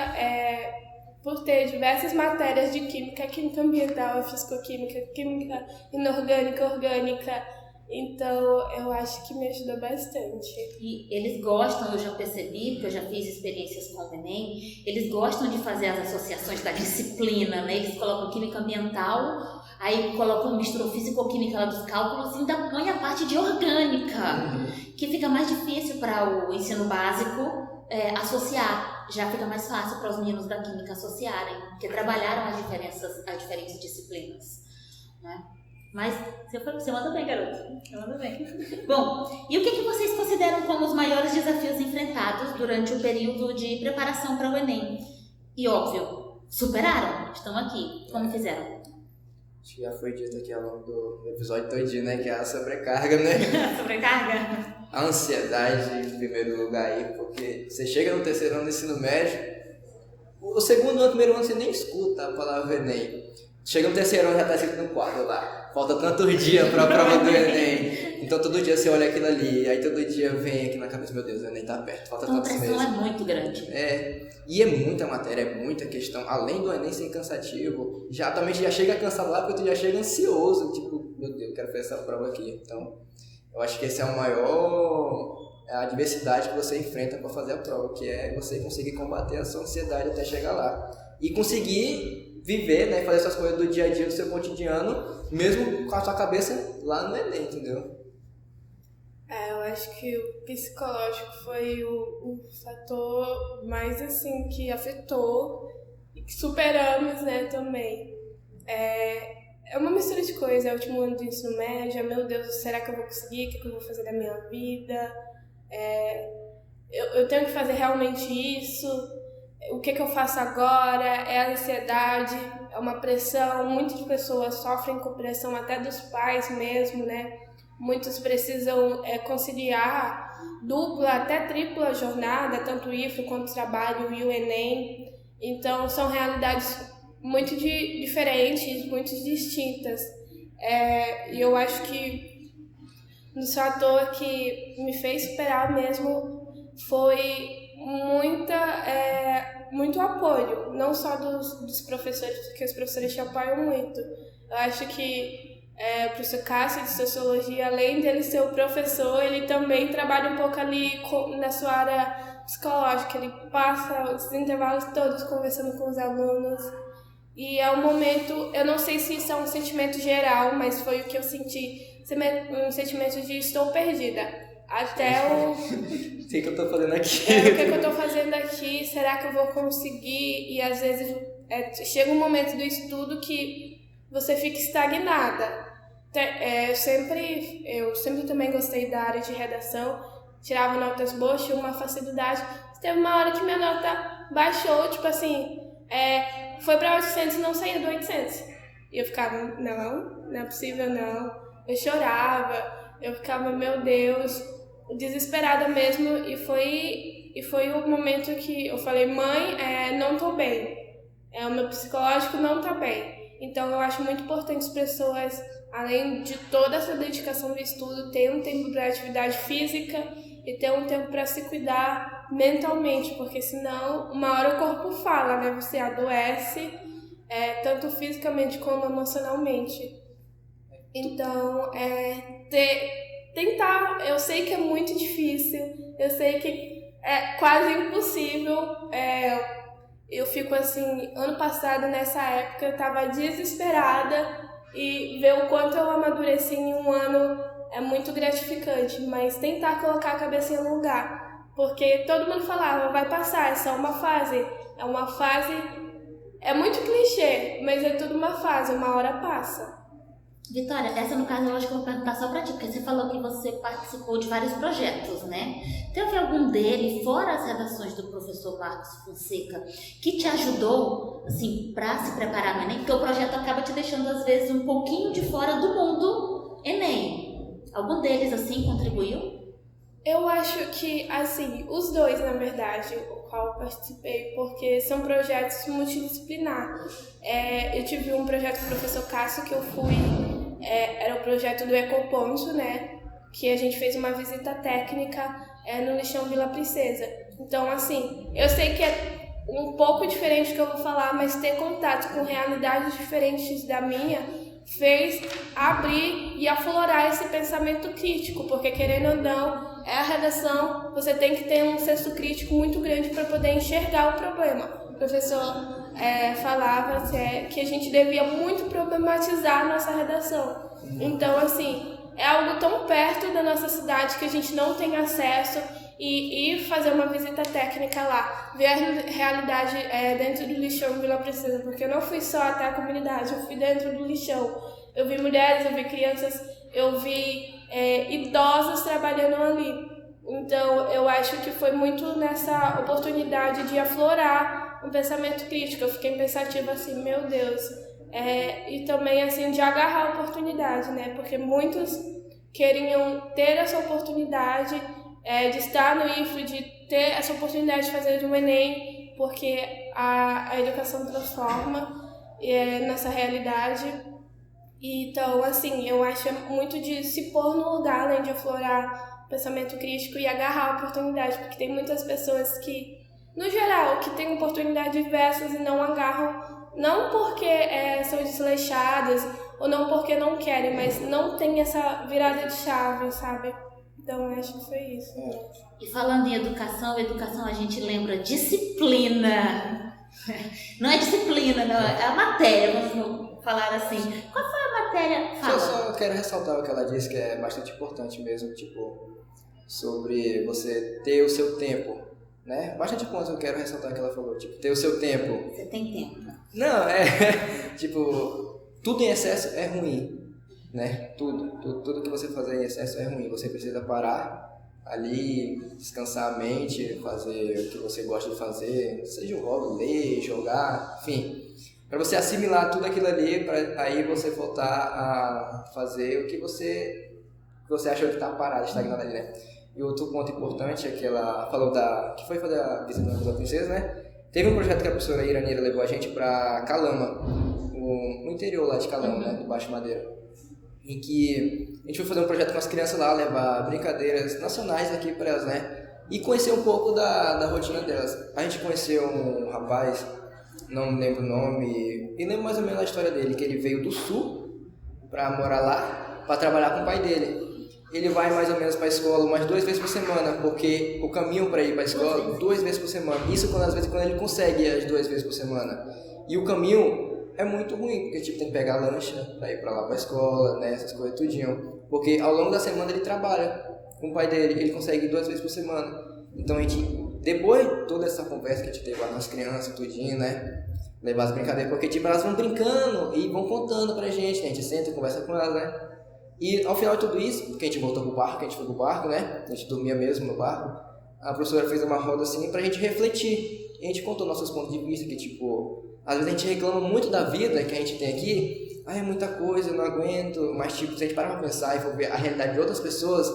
por ter diversas matérias de química, química ambiental, fisicoquímica, química inorgânica, orgânica, então eu acho que me ajudou bastante. E eles gostam, eu já percebi, porque eu já fiz experiências com o Enem, eles gostam de fazer as associações da disciplina, né? Eles colocam química ambiental, aí colocam, misturam físico-química lá dos cálculos e ainda põe a parte de orgânica, que fica mais difícil para o ensino básico associar. Já fica mais fácil para os meninos da química associarem, porque trabalharam as diferentes disciplinas, né? Mas você manda bem, garoto. Você manda bem. Bom, e o que vocês consideram como os maiores desafios enfrentados durante o período de preparação para o Enem? E óbvio, superaram, estão aqui. Como fizeram? Acho que já foi dito aqui ao longo do episódio todinho, né? Que é a sobrecarga, né? Sobrecarga? A ansiedade em primeiro lugar aí, porque você chega no terceiro ano do ensino médio, o segundo ano, primeiro ano você nem escuta a palavra Enem. Chega no terceiro ano já tá escrito no quadro lá. Falta tantos dias pra prova do Enem. Então todo dia você olha aquilo ali, aí todo dia vem aqui na cabeça, meu Deus, o Enem tá perto, falta tantos meses. A pressão é muito grande. E é muita matéria, é muita questão. Além do Enem ser cansativo, atualmente já chega cansado lá, porque tu já chega ansioso, tipo, meu Deus, eu quero fazer essa prova aqui. Então, eu acho que esse é o maior... a adversidade que você enfrenta para fazer a prova, que é você conseguir combater a sua ansiedade até chegar lá. E conseguir viver, né, fazer essas coisas do dia a dia, do seu cotidiano, mesmo com a sua cabeça lá no Enem, entendeu? Eu acho que o psicológico foi o fator mais, assim, que afetou e que superamos, né, também. É uma mistura de coisas, é o último ano do ensino médio, meu Deus, será que eu vou conseguir? O que eu vou fazer da minha vida? Eu tenho que fazer realmente isso? O que eu faço agora? É a ansiedade, é uma pressão, muitas pessoas sofrem com pressão até dos pais mesmo, né? Muitos precisam conciliar dupla, até tripla jornada, tanto o IFE quanto o trabalho e o Enem. Então, são realidades muito diferentes, muito distintas. E eu acho que o fator que me fez superar mesmo foi muito apoio, não só dos professores, porque os professores te apoiam muito. Eu acho que o professor Cássio de Sociologia, além dele ser o professor, ele também trabalha um pouco ali na sua área psicológica. Ele passa os intervalos todos conversando com os alunos. E é um momento, eu não sei se isso é um sentimento geral, mas foi o que eu senti, um sentimento de estou perdida. Até o... O que eu tô fazendo aqui? O que eu tô fazendo aqui? Será que eu vou conseguir? E às vezes chega um momento do estudo que você fica estagnada. Eu sempre também gostei da área de redação, tirava notas boas, tinha uma facilidade. Teve uma hora que minha nota baixou, tipo assim, foi para 800 e não saía do 800. E eu ficava, não é possível, não. Eu chorava, eu ficava, meu Deus, desesperada mesmo. E foi o momento que eu falei, mãe, não tô bem. O meu psicológico não tá bem. Então eu acho muito importante as pessoas, além de toda essa dedicação do estudo, ter um tempo para atividade física e ter um tempo para se cuidar mentalmente, porque senão uma hora o corpo fala, né? Você adoece, tanto fisicamente como emocionalmente. Então, tentar, eu sei que é muito difícil, eu sei que é quase impossível. Eu fico assim, ano passado, nessa época, eu estava desesperada e ver o quanto eu amadureci em um ano é muito gratificante, mas tentar colocar a cabeça no lugar, porque todo mundo falava, vai passar, é só uma fase, é muito clichê, mas é tudo uma fase, uma hora passa. Vitória, essa no caso eu acho que eu vou perguntar só pra ti, porque você falou que você participou de vários projetos, né? Teve algum deles, fora as redações do professor Marcos Fonseca, que te ajudou, assim, pra se preparar no Enem? Porque o projeto acaba te deixando, às vezes, um pouquinho de fora do mundo Enem. Algum deles, assim, contribuiu? Eu acho que, assim, os dois, na verdade, o qual eu participei, porque são projetos multidisciplinar. Eu tive um projeto com o professor Cássio que eu fui... era o projeto do Ecoponto, né? Que a gente fez uma visita técnica no lixão Vila Princesa. Então, assim, eu sei que é um pouco diferente do que eu vou falar, mas ter contato com realidades diferentes da minha fez abrir e aflorar esse pensamento crítico, porque, querendo ou não, a redação, você tem que ter um senso crítico muito grande para poder enxergar o problema. O professor falava que a gente devia muito problematizar a nossa redação. Então, assim, é algo tão perto da nossa cidade que a gente não tem acesso, e ir fazer uma visita técnica lá, ver a realidade dentro do lixão Vila Princesa, porque eu não fui só até a comunidade, eu fui dentro do lixão. Eu vi mulheres, eu vi crianças, eu vi idosos trabalhando ali. Então, eu acho que foi muito nessa oportunidade de aflorar um pensamento crítico. Eu fiquei pensativa assim, meu Deus. E também assim de agarrar a oportunidade, né? Porque muitos queriam ter essa oportunidade de estar no IFRO, de ter essa oportunidade de fazer um Enem, porque a educação transforma nessa realidade. Então, assim, eu acho muito de se pôr no lugar, além de aflorar pensamento crítico e agarrar a oportunidade, porque tem muitas pessoas que, no geral, que têm oportunidades diversas e não agarram, não porque são desleixadas ou não porque não querem, mas não tem essa virada de chave, sabe? Então, acho que foi isso. E falando em educação a gente lembra disciplina. Não é disciplina, não, é a matéria, vamos falar assim. Qual foi a matéria? Fala. Eu só quero ressaltar o que ela disse, que é bastante importante mesmo, tipo, sobre você ter o seu tempo, né? Bastante pontos eu quero ressaltar que ela falou, tipo, ter o seu tempo. Você tem tempo? Não, tipo, tudo em excesso é ruim. Né? Tudo que você fazer em excesso é ruim. Você precisa parar ali, descansar a mente, fazer o que você gosta de fazer, seja um hobby, ler, jogar, enfim, para você assimilar tudo aquilo ali, para aí você voltar a fazer o que você achou que está parado, estagnado ali, né? E outro ponto importante é que ela falou que foi fazer a visita da Princesa, né? Teve um projeto que a professora Iraneira levou a gente para Calama, no interior lá de Calama, né, do Baixo Madeira, em que a gente foi fazer um projeto com as crianças lá, levar brincadeiras nacionais aqui para elas, né, e conhecer um pouco da rotina delas. A gente conheceu um rapaz, não lembro o nome, e lembro mais ou menos a história dele, que ele veio do sul para morar lá, para trabalhar com o pai dele. Ele vai mais ou menos para a escola umas 2 vezes por semana, porque o caminho para ir para a escola 2 vezes por semana. Isso às vezes quando ele consegue ir as 2 vezes por semana. E o caminho é muito ruim, porque tipo, tem que pegar lancha para ir para lá para a escola, né, essas coisas tudinho. Porque ao longo da semana ele trabalha com o pai dele, ele consegue ir 2 vezes por semana. Então a gente, depois de toda essa conversa que a gente teve lá com as crianças, tudinho, né, levar as brincadeiras, porque tipo, elas vão brincando e vão contando pra gente, né, a gente senta e conversa com elas, né. E ao final de tudo isso, porque a gente voltou pro barco, a gente foi pro barco, né, a gente dormia mesmo no barco, a professora fez uma roda assim pra gente refletir. E a gente contou nossos pontos de vista, que tipo, às vezes a gente reclama muito da vida que a gente tem aqui, é muita coisa, eu não aguento, mas tipo, se a gente parar pra pensar e for ver a realidade de outras pessoas,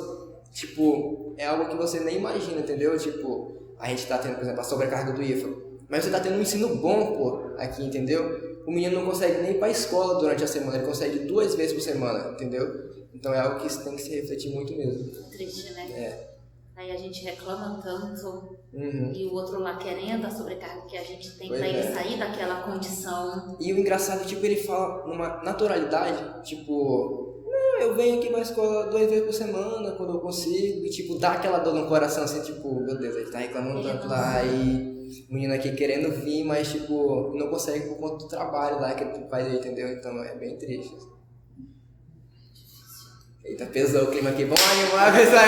tipo, é algo que você nem imagina, entendeu? Tipo, a gente tá tendo, por exemplo, a sobrecarga do IFA, mas você tá tendo um ensino bom, pô, aqui, entendeu? O menino não consegue nem ir pra escola durante a semana, ele consegue 2 vezes por semana, entendeu? Então é algo que tem que se refletir muito mesmo. Triste, né? É. Aí a gente reclama tanto E o outro lá querendo a sobrecarga que a gente tem pois pra ele é. sair daquela condição. E o engraçado é, tipo, ele fala numa naturalidade, tipo, não, eu venho aqui pra escola 2 vezes por semana, quando eu consigo, e tipo, dá aquela dor no coração, assim, tipo, meu Deus, ele tá reclamando tanto lá, e o menino aqui querendo vir, mas tipo, não consegue por conta do trabalho lá que ele faz, entendeu? Então é bem triste. Eita, pesou o clima aqui, vamos animar, pessoal.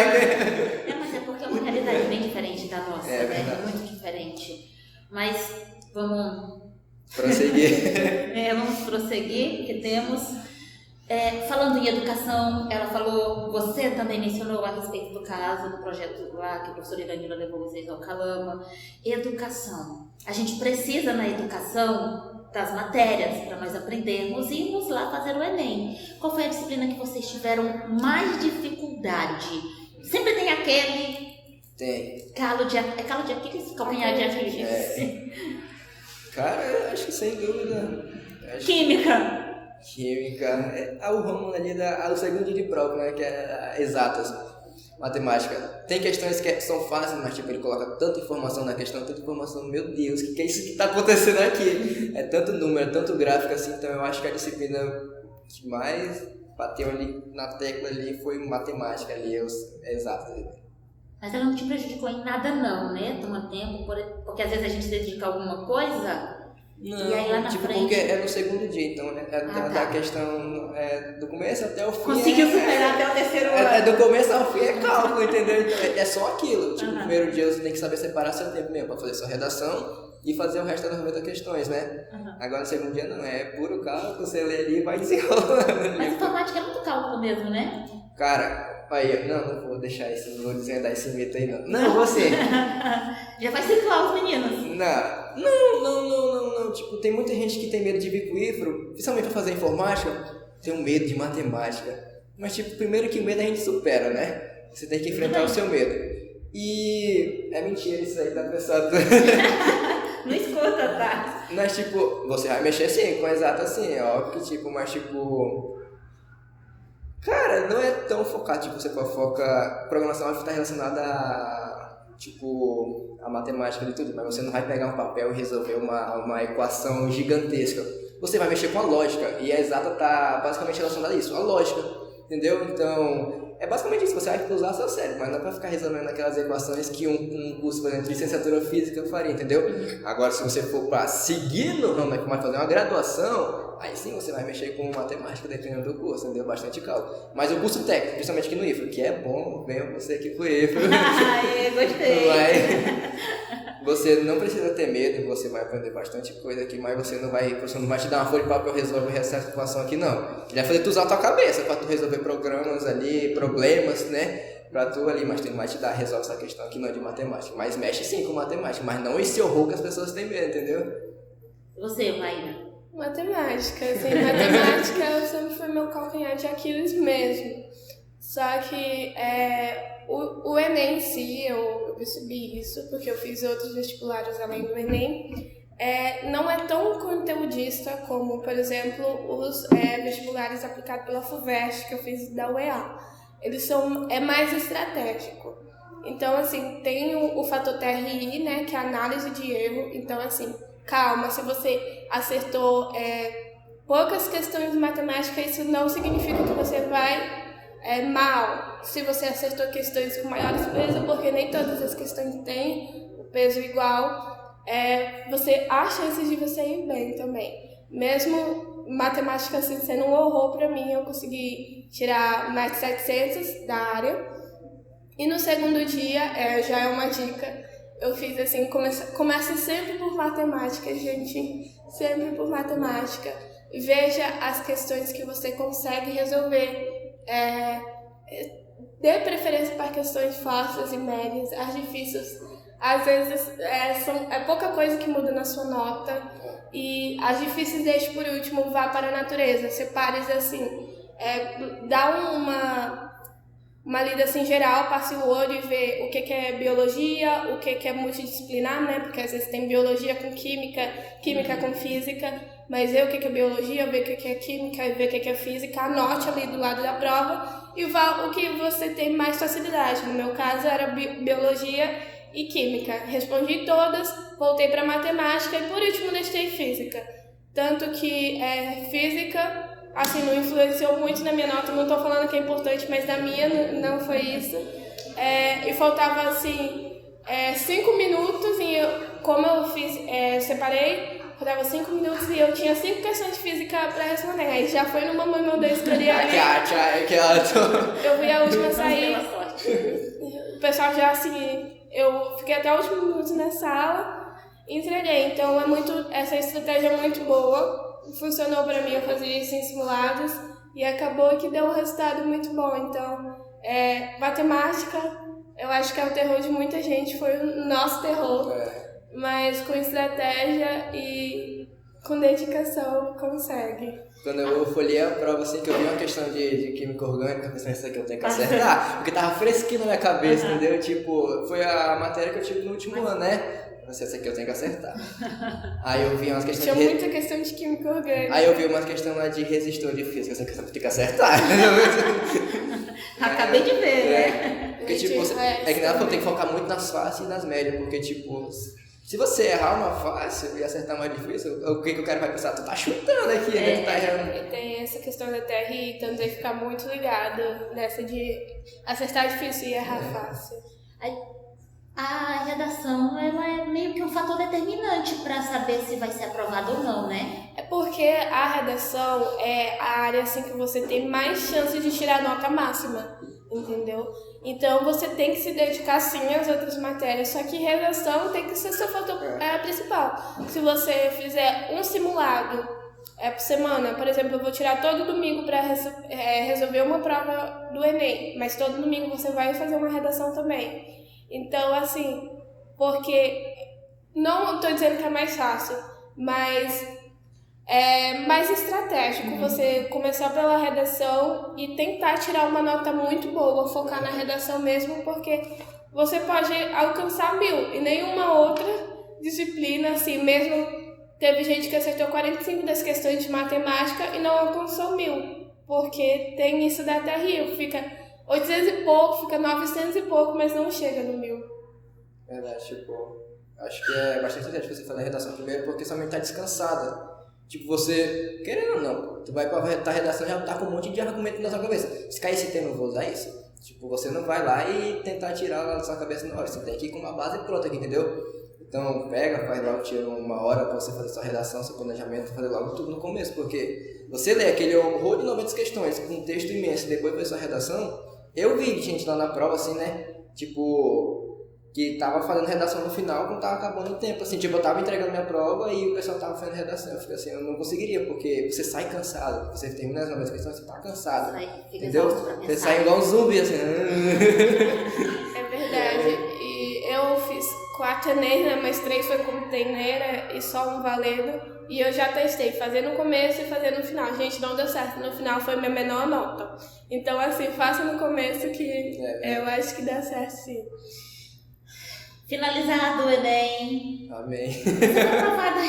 Mas é porque é uma realidade bem diferente da nossa, É né? verdade. É muito diferente. Mas vamos Prosseguir. vamos prosseguir, porque temos... falando em educação, ela falou, você também mencionou a respeito do caso, do projeto lá que a professora Iranila levou vocês ao Calama. Educação. A gente precisa na educação das matérias para nós aprendermos e irmos lá fazer o Enem. Qual foi a disciplina que vocês tiveram mais dificuldade? Sempre tem aquele... Tem. calo de Aquiles? Calcanhar de Aquiles. Cara, eu acho que sem dúvida. Química. Química, é o ramo ali do segundo dia de prova, né, que é exatas, matemática. Tem questões que são fáceis, mas tipo, ele coloca tanta informação na questão, tanta informação, meu Deus, o que é isso que está acontecendo aqui? É tanto número, é tanto gráfico assim, então eu acho que a disciplina que mais bateu ali na tecla ali foi matemática ali, exatas. Mas ela não te prejudicou em nada não, né? Toma tempo, porque às vezes a gente se dedica a alguma coisa... Não, e aí lá na tipo, frente... porque é no segundo dia, então tá. da questão do começo até o fim. Conseguiu superar até o terceiro ano. Do começo ao fim é cálculo, entendeu? Então, é só aquilo. Tipo, no primeiro dia você tem que saber separar seu tempo mesmo pra fazer sua redação e fazer o resto das 90 questões, né? Agora no segundo dia não, é puro cálculo, você lê ali e vai desenrolando. Mas informática é muito cálculo mesmo, né? Cara, aí, não vou deixar isso, não vou desvendar esse mito aí não. Não, você. Já vai situar os meninos. Não. Tipo, tem muita gente que tem medo de vir pro IFRO, principalmente pra fazer informática, tem um medo de matemática. Mas, tipo, primeiro que o medo a gente supera, né? Você tem que enfrentar o seu medo. E é mentira isso aí, tá pensando? Não escuta, tá? Mas, tipo, você vai mexer sim, com exato assim, óbvio que, tipo, mas, tipo... Cara, não é tão focado, tipo, você foca... Programação está relacionada a, tipo, a matemática e tudo, mas você não vai pegar um papel e resolver uma equação gigantesca. Você vai mexer com a lógica, e a exata tá basicamente relacionada a isso, a lógica, entendeu? Então, é basicamente isso, você vai usar seu cérebro, mas não é pra ficar resolvendo aquelas equações que um curso, por exemplo, de licenciatura física faria, entendeu? Agora, se você for pra seguir no ramo, mas fazer uma graduação... Aí sim você vai mexer com matemática dependendo do curso, entendeu? Bastante cálculo. Mas o curso técnico, principalmente aqui no IFRO, que é bom, venha você aqui pro IFRO. Gostei. Você não precisa ter medo, você vai aprender bastante coisa aqui, mas você não vai te dar uma folha de papel e resolver essa situação aqui, não. Ele vai fazer tu usar a tua cabeça pra tu resolver programas ali, problemas, né? Pra tu ali, mas tu não vai te dar, resolve essa questão aqui não de matemática. Mas mexe sim com matemática, mas não esse horror que as pessoas têm medo, entendeu? Você, Maíra? Matemática, assim, matemática sempre foi meu calcanhar de Aquiles mesmo. Só que o Enem em si, eu percebi isso, porque eu fiz outros vestibulares além do Enem, não é tão conteudista como, por exemplo, os vestibulares aplicados pela FUVEST, que eu fiz da UEA. É mais estratégico. Então, assim, tem o fator TRI, né, que é a análise de erro. Então, assim, calma, se você acertou poucas questões de matemática, isso não significa que você vai mal. Se você acertou questões com maiores pesos, porque nem todas as questões têm o peso igual, você há chances de você ir bem também. Mesmo matemática assim, sendo um horror para mim, eu consegui tirar mais de 700 da área. E no segundo dia, já é uma dica, eu fiz assim, comece sempre por matemática, gente, sempre por matemática. Veja as questões que você consegue resolver. Dê preferência para questões fáceis e médias. As difíceis, às vezes, é pouca coisa que muda na sua nota. E as difíceis deixe por último, vá para a natureza. Separe assim, dá uma lida assim geral, passe o olho e vê o que é biologia, o que é multidisciplinar, né? Porque às vezes tem biologia com química, química com física, mas vê o que é biologia, vê o que é química, vê o que é física, anote ali do lado da prova e vá o que você tem mais facilidade. No meu caso era biologia e química. Respondi todas, voltei para matemática e por último deixei física. Tanto que física, assim, não influenciou muito na minha nota, não estou falando que é importante, mas na minha não foi isso. E faltava, assim, 5 minutos, e como eu fiz, separei, faltava 5 minutos e eu tinha 5 questões de física para responder. Aí já foi no Mamãe Mandou escolher ali. Eu vi a última sair. O pessoal já, assim, eu fiquei até o último minuto na sala e entreguei. Então, essa estratégia é muito boa. Funcionou para mim, eu fazia isso em simulados e acabou que deu um resultado muito bom. Então, matemática, eu acho que é o terror de muita gente, foi o nosso terror, mas com estratégia e com dedicação consegue. Quando eu folhei a prova, assim, que eu vi uma questão de química orgânica, pensando isso aqui eu tenho que acertar, porque tava fresquinho na minha cabeça, entendeu? Tipo, foi a matéria que eu tive no último ano, né? Essa aqui eu tenho que acertar. Aí eu vi umas questões Tinha muita questão de química orgânica. Aí eu vi umas questões lá de resistor de física, essa questão eu tenho que acertar. Acabei de ver, né? Porque, tipo, que nada, eu tenho que focar muito nas fáceis e nas médias, porque, tipo, se você errar uma fácil e acertar uma difícil, o que o cara vai pensar? Tu tá chutando aqui, né? Tu tá errando. E tem essa questão da TRI, então tem que ficar muito ligado nessa de acertar difícil e errar fácil. A redação, ela é meio que um fator determinante para saber se vai ser aprovado ou não, né? É porque a redação é a área assim que você tem mais chances de tirar nota máxima, entendeu? Então você tem que se dedicar sim às outras matérias, só que redação tem que ser seu fator principal. Se você fizer um simulado por semana, por exemplo, eu vou tirar todo domingo para resolver uma prova do Enem, mas todo domingo você vai fazer uma redação também. Então, assim, porque não estou dizendo que é mais fácil, mas é mais estratégico você começar pela redação e tentar tirar uma nota muito boa, focar na redação mesmo, porque você pode alcançar 1000 e nenhuma outra disciplina, assim, mesmo teve gente que acertou 45 das questões de matemática e não alcançou 1000, porque tem isso da TRI, fica 800 e pouco, fica 900 e pouco, mas não chega no 1000. Verdade, tipo, acho que é bastante interessante você fazer a redação primeiro, porque sua mente tá descansada. Tipo, você, querendo ou não, tu vai pra redação e já tá com um monte de argumento na sua cabeça. Se cair esse tema, eu vou usar isso. Tipo, você não vai lá e tentar tirar lá da sua cabeça na hora, você tem que ir com uma base pronta aqui, entendeu? Então, faz logo, tira uma hora pra você fazer sua redação, seu planejamento, fazer logo tudo no começo, porque você lê aquele horror de 90 questões com um texto imenso e depois faz sua redação. Eu vi gente lá na prova, assim, né, tipo, que tava fazendo redação no final quando tava acabando o tempo, assim, tipo, eu tava entregando minha prova e o pessoal tava fazendo redação, eu fiquei assim, eu não conseguiria, porque você sai cansado, você termina as 90 questões, você tá cansado, entendeu? Você sai igual um zumbi, assim. É verdade, e eu fiz 4 Enem, né? Mas 3 foi como treineira e só um valendo. E eu já testei fazer no começo e fazer no final. Gente, não deu certo. No final foi minha menor nota. Então, assim, faça no começo que eu acho que dá certo, sim. Finalizado o Enem. Amém. Você foi aprovada.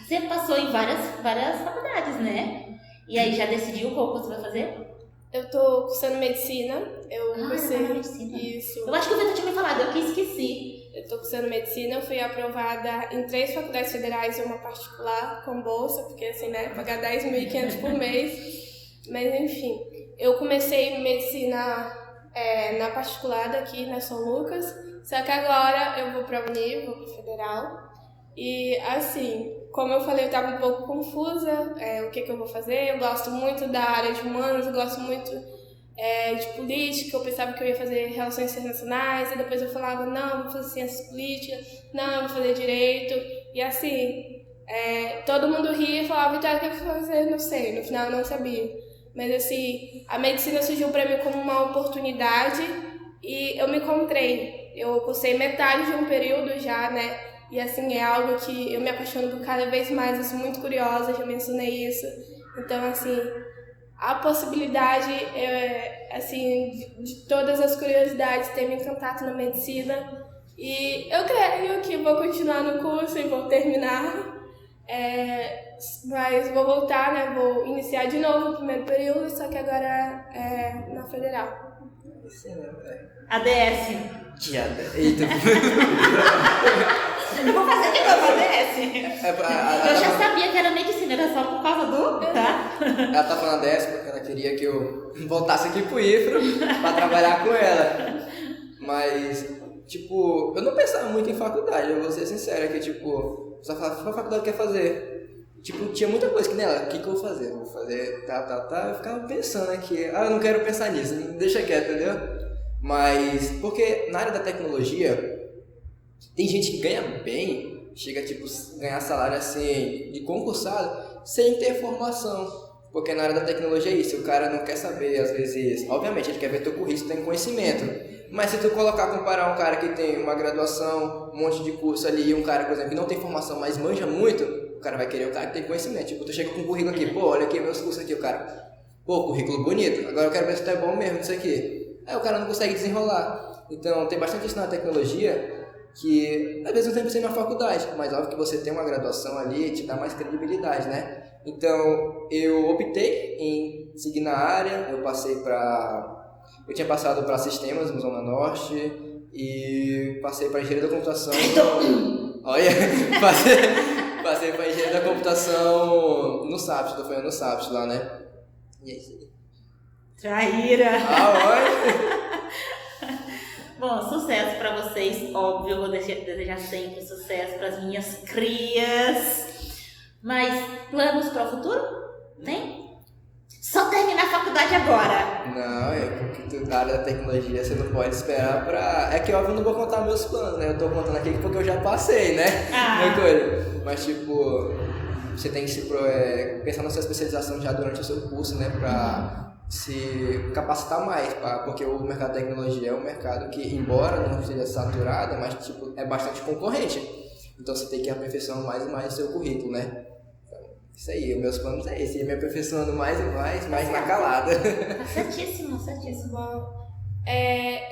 Você passou em várias faculdades, né? E aí, já decidiu qual curso vai fazer? Eu tô cursando medicina. Eu cursei medicina. Isso. Eu acho que o Vitor tinha me falado, eu que esqueci. Eu tô cursando medicina, eu fui aprovada em 3 faculdades federais e uma particular com bolsa, porque assim, né, pagar 10.500 por mês. Mas enfim, eu comecei medicina na particular daqui, na São Lucas, só que agora eu vou pra Uni, vou pro federal. E assim, como eu falei, eu tava um pouco confusa, o que eu vou fazer. Eu gosto muito da área de humanos, eu gosto muito de política. Eu pensava que eu ia fazer relações internacionais, e depois eu falava, não, vou fazer ciências políticas, não, vou fazer direito. E assim, todo mundo ria e falava, Vitória, o que eu vou fazer? Não sei, no final eu não sabia. Mas assim, a medicina surgiu para mim como uma oportunidade e eu me encontrei. Eu cursei metade de um período já, né? E assim, é algo que eu me apaixono por cada vez mais, eu sou muito curiosa, já mencionei isso. Então, assim, a possibilidade, assim, de todas as curiosidades ter me encantado na medicina. E eu creio que vou continuar no curso e vou terminar. Mas vou voltar, né? Vou iniciar de novo o primeiro período, só que agora na federal. ADS. Eita. Eu vou fazer de novo ADS. Eu já sabia que era medicina, era só por causa do... Tá? Ela tá falando ADS porque ela queria que eu voltasse aqui pro IFRO pra trabalhar com ela. Mas, tipo, eu não pensava muito em faculdade, eu vou ser sincero, que tipo, só falava, qual faculdade quer fazer? Tipo, tinha muita coisa que nela, o que eu vou fazer? Vou fazer eu ficava pensando aqui, eu não quero pensar nisso, deixa quieto, entendeu? Mas, porque na área da tecnologia, tem gente que ganha bem, chega tipo, ganhar salário assim, de concursado, sem ter formação. Porque na área da tecnologia é isso, o cara não quer saber, às vezes, obviamente ele quer ver teu currículo, tem conhecimento. Mas se tu comparar um cara que tem uma graduação, um monte de curso ali, e um cara, por exemplo, que não tem formação, mas manja muito, o cara vai querer o cara que tem conhecimento. Tipo, tu chega com um currículo aqui, pô, olha aqui meus cursos aqui, o cara, pô, currículo bonito, agora eu quero ver se tu é bom mesmo nisso aqui. Aí o cara não consegue desenrolar. Então, tem bastante isso na tecnologia, que às vezes não tem que ser na faculdade, mas óbvio que você tem uma graduação ali, te dá mais credibilidade, né? Então, eu optei em seguir na área, eu tinha passado para sistemas no Zona Norte e passei para engenharia da computação. Olha, passei para engenharia da computação no SAPS, estou fazendo no SAPS lá, né? E é isso aí. Traíra! Olha! Bom, sucesso para vocês, óbvio, eu vou desejar sempre sucesso para as minhas crias. Mas planos para o futuro? Tem? Só terminar a faculdade agora. Não, porque tu na área da tecnologia você não pode esperar pra... É que óbvio eu não vou contar meus planos, né? Eu tô contando aqui porque eu já passei, né? Mas tipo, você tem que se pensar na sua especialização já durante o seu curso, né? Pra se capacitar mais, porque o mercado da tecnologia é um mercado que, embora não esteja saturado, mas tipo, é bastante concorrente. Então você tem que aperfeiçoar mais e mais o seu currículo, né? Isso aí, os meus planos é esse, ir me aperfeiçoando mais e mais na calada. Tá certíssimo, certíssimo. Bom,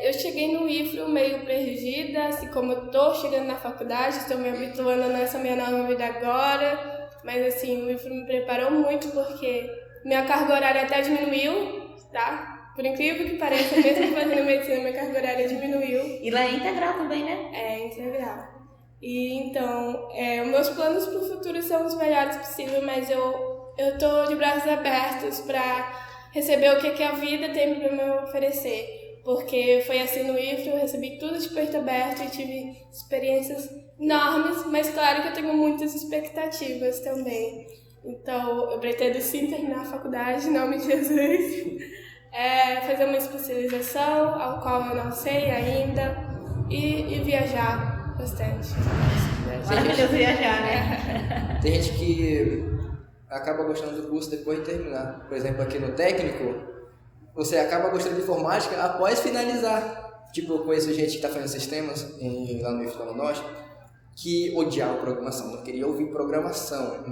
eu cheguei no IFRO meio perdida, assim como eu tô chegando na faculdade, estou me habituando nessa minha nova vida agora, mas assim, o IFRO me preparou muito porque minha carga horária até diminuiu, tá? Por incrível que pareça, mesmo fazendo medicina, minha carga horária diminuiu. E lá é integral também, né? É, integral. E então, os meus planos para o futuro são os melhores possíveis, mas eu tô de braços abertos para receber o que a vida tem para me oferecer. Porque foi assim no IFRO, eu recebi tudo de peito aberto e tive experiências enormes, mas claro que eu tenho muitas expectativas também. Então, eu pretendo sim terminar a faculdade, em nome de Jesus, fazer uma especialização, ao qual eu não sei ainda, e viajar bastante. Maravilhoso viajar, né? Tem gente que acaba gostando do curso depois de terminar. Por exemplo, aqui no técnico, você acaba gostando de informática após finalizar. Tipo, eu conheço gente que tá fazendo sistemas lá no IF do Norte que odiava programação, não queria ouvir programação.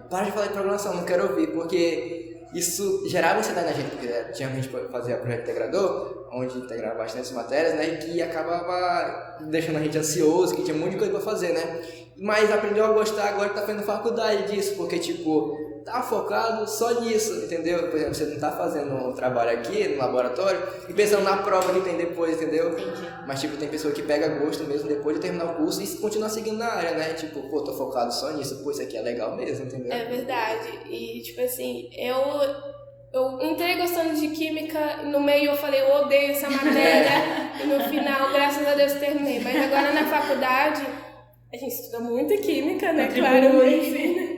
Para de falar de programação, não quero ouvir, porque isso gerava ansiedade na gente, porque tinha gente que fazia projeto integrador, onde integrava bastante matérias, né, e que acabava deixando a gente ansioso, que tinha um monte de coisa pra fazer, né. Mas aprendeu a gostar, agora tá fazendo faculdade disso, porque, tipo, tá focado só nisso, entendeu? Por exemplo, você não tá fazendo um trabalho aqui no laboratório e pensando na prova que tem depois, entendeu? Entendi. Mas, tipo, tem pessoa que pega gosto mesmo depois de terminar o curso e continua seguindo na área, né? Tipo, pô, tô focado só nisso, pô, isso aqui é legal mesmo, entendeu? É verdade. E, tipo assim, eu entrei gostando de química, no meio eu falei, eu odeio essa matéria, e no final, graças a Deus, terminei. Mas agora na faculdade, a gente estuda muito química, né? Claro, o ensino.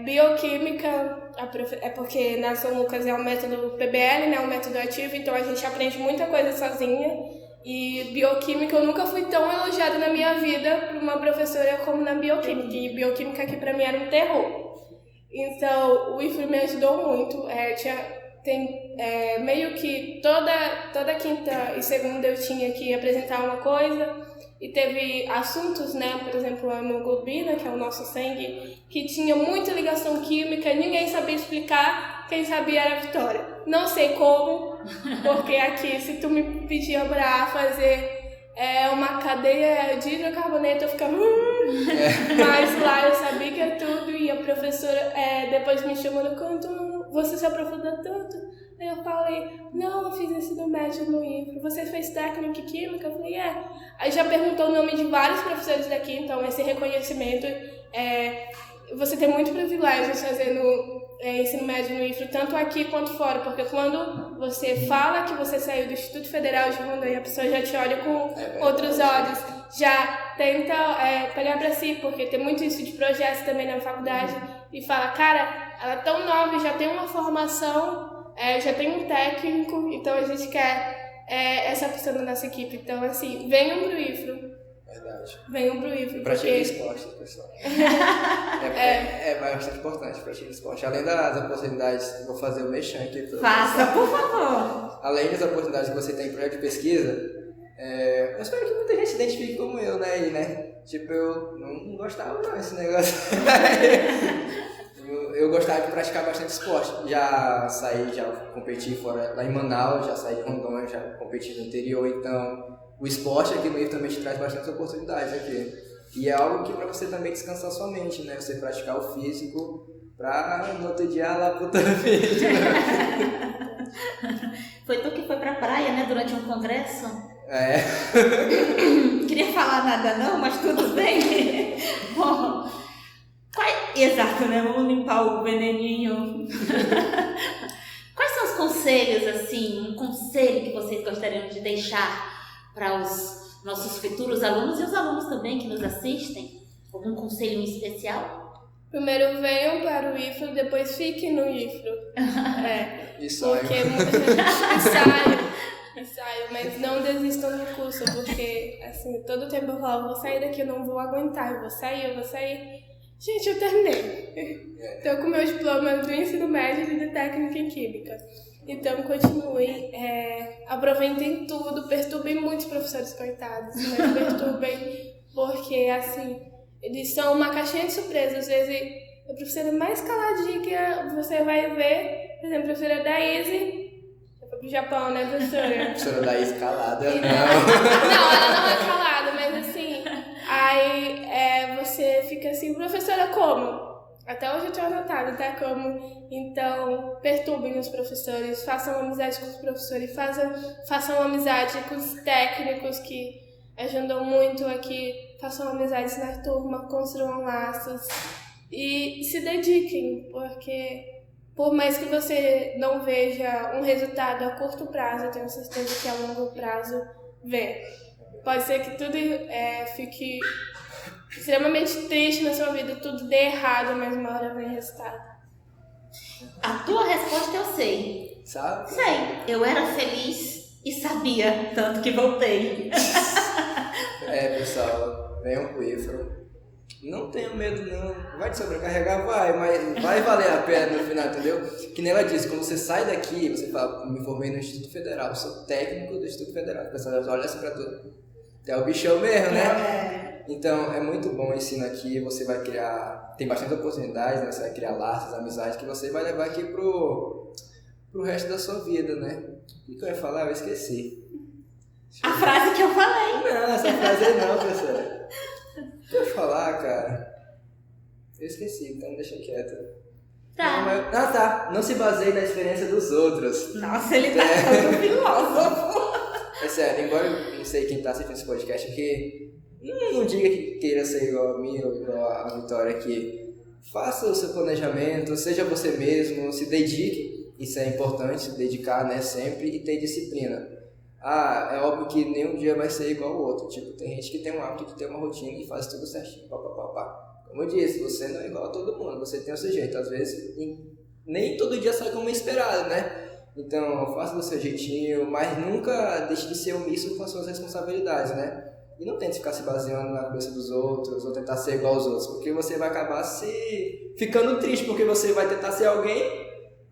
Bioquímica, é porque na São Lucas é um método PBL, né? Um método ativo, então a gente aprende muita coisa sozinha. E bioquímica, eu nunca fui tão elogiada na minha vida por uma professora como na bioquímica. E bioquímica aqui pra mim era um terror. Então, o IFRI me ajudou muito. Meio que toda quinta e segunda eu tinha que apresentar uma coisa. E teve assuntos, né, por exemplo, a hemoglobina, que é o nosso sangue, que tinha muita ligação química, ninguém sabia explicar, quem sabia era a Vitória. Não sei como, porque aqui, se tu me pedir pra fazer uma cadeia de hidrocarboneto, eu ficava... Mas lá eu sabia que era tudo, e a professora depois me chamou no canto, você se aprofundou tanto? Aí eu falei, não, eu fiz ensino médio no IFRI. Você fez técnica em química? Eu falei, Aí já perguntou o nome de vários professores daqui, então esse reconhecimento, você tem muito privilégio fazendo ensino médio no IFRI, tanto aqui quanto fora, porque quando você fala que você saiu do Instituto Federal de Rondônia, a pessoa já te olha com outros olhos, já tenta pegar pra si, porque tem muito isso de projetos também na faculdade, e fala, cara, ela é tão nova e já tem uma formação, já tem um técnico, então a gente quer essa pessoa da nossa equipe. Então, assim, venham pro IFRO. Verdade. Venham pro IFRO. Pratique esporte, pessoal. É bastante importante pratique esporte. Além das oportunidades, vou fazer o mexão aqui. Faça, por favor. Além das oportunidades que você tem em projeto de pesquisa, eu espero que muita gente se identifique como eu, né? Tipo, eu não gostava não desse negócio. Eu gostava de praticar bastante esporte. Já competi fora, lá em Manaus, já saí de Rondônia, já competi no interior. Então, o esporte aqui no IF também te traz bastante oportunidades aqui. E é algo que para você também descansar sua mente, né? Você praticar o físico pra no outro dia lá puta vídeo. Foi tu que foi pra praia, né? Durante um congresso? Não queria falar nada não, mas tudo bem. Bom... Exato, né? Vamos limpar o veneninho. Quais são os conselhos, assim, um conselho que vocês gostariam de deixar para os nossos futuros alunos e os alunos também que nos assistem? Algum conselho em especial? Primeiro venham para o IFRO, depois fiquem no IFRO. Ensaio. Porque ensaio, mas não desistam do curso, porque, assim, todo tempo eu falava, vou sair daqui, eu não vou aguentar, eu vou sair. Gente, eu terminei. Estou com meu diploma do ensino médio e de técnica em química. Então, continuem, aproveitem tudo, perturbem muitos professores coitados, mas perturbem, porque, assim, eles são uma caixinha de surpresa. Às vezes, a professora mais caladinha que você vai ver, por exemplo, a professora Daíse, foi pro Japão, né, professora? A professora Daíse calada, não. Não, ela não é calada, mas assim... Aí você fica assim, professora, como? Até hoje eu tenho anotado, tá? Como? Então, perturbem os professores, façam amizade com os professores, façam amizade com os técnicos que ajudam muito aqui, façam amizades na turma, construam laços e se dediquem, porque por mais que você não veja um resultado a curto prazo, eu tenho certeza que a longo prazo vem. Pode ser que tudo fique extremamente triste na sua vida, tudo dê errado, mas uma hora vem resultado. A tua resposta eu sei. Sabe? Sei. Eu era feliz e sabia, tanto que voltei. Pessoal, venham pro IFRO. não tenha medo não, vai te sobrecarregar, vai, mas vai valer a pena no final, entendeu? Que nem ela disse, quando você sai daqui, você fala, me formei no Instituto Federal, sou técnico do Instituto Federal, o pessoal olha assim pra tudo, é o bichão mesmo, né? Então, é muito bom o ensino aqui, você vai criar, tem bastante oportunidades, né? Você vai criar laços, amizades que você vai levar aqui pro resto da sua vida, né? O que eu ia falar? Eu esqueci. A frase que eu falei. Não, essa frase aí não, professora. O que eu ia falar, cara? Eu esqueci, então deixa quieto. Tá. Não, mas... Ah, tá. Não se baseie na experiência dos outros. Nossa, ele tá todo filósofo. É sério, embora eu não sei quem tá assistindo esse podcast aqui, não diga que queira ser igual a mim ou igual a Vitória aqui. Faça o seu planejamento, seja você mesmo, se dedique. Isso é importante, se dedicar, né, sempre, e ter disciplina. Ah, é óbvio que nenhum dia vai ser igual ao outro. Tipo, tem gente que tem um hábito de ter uma rotina e faz tudo certinho, pá. Como eu disse, você não é igual a todo mundo, você tem o seu jeito. Às vezes, nem todo dia sai como esperado, né? Então, faça do seu jeitinho, mas nunca deixe de ser omisso com as suas responsabilidades, né? E não tente ficar se baseando na cabeça dos outros ou tentar ser igual aos outros, porque você vai acabar ficando triste, porque você vai tentar ser alguém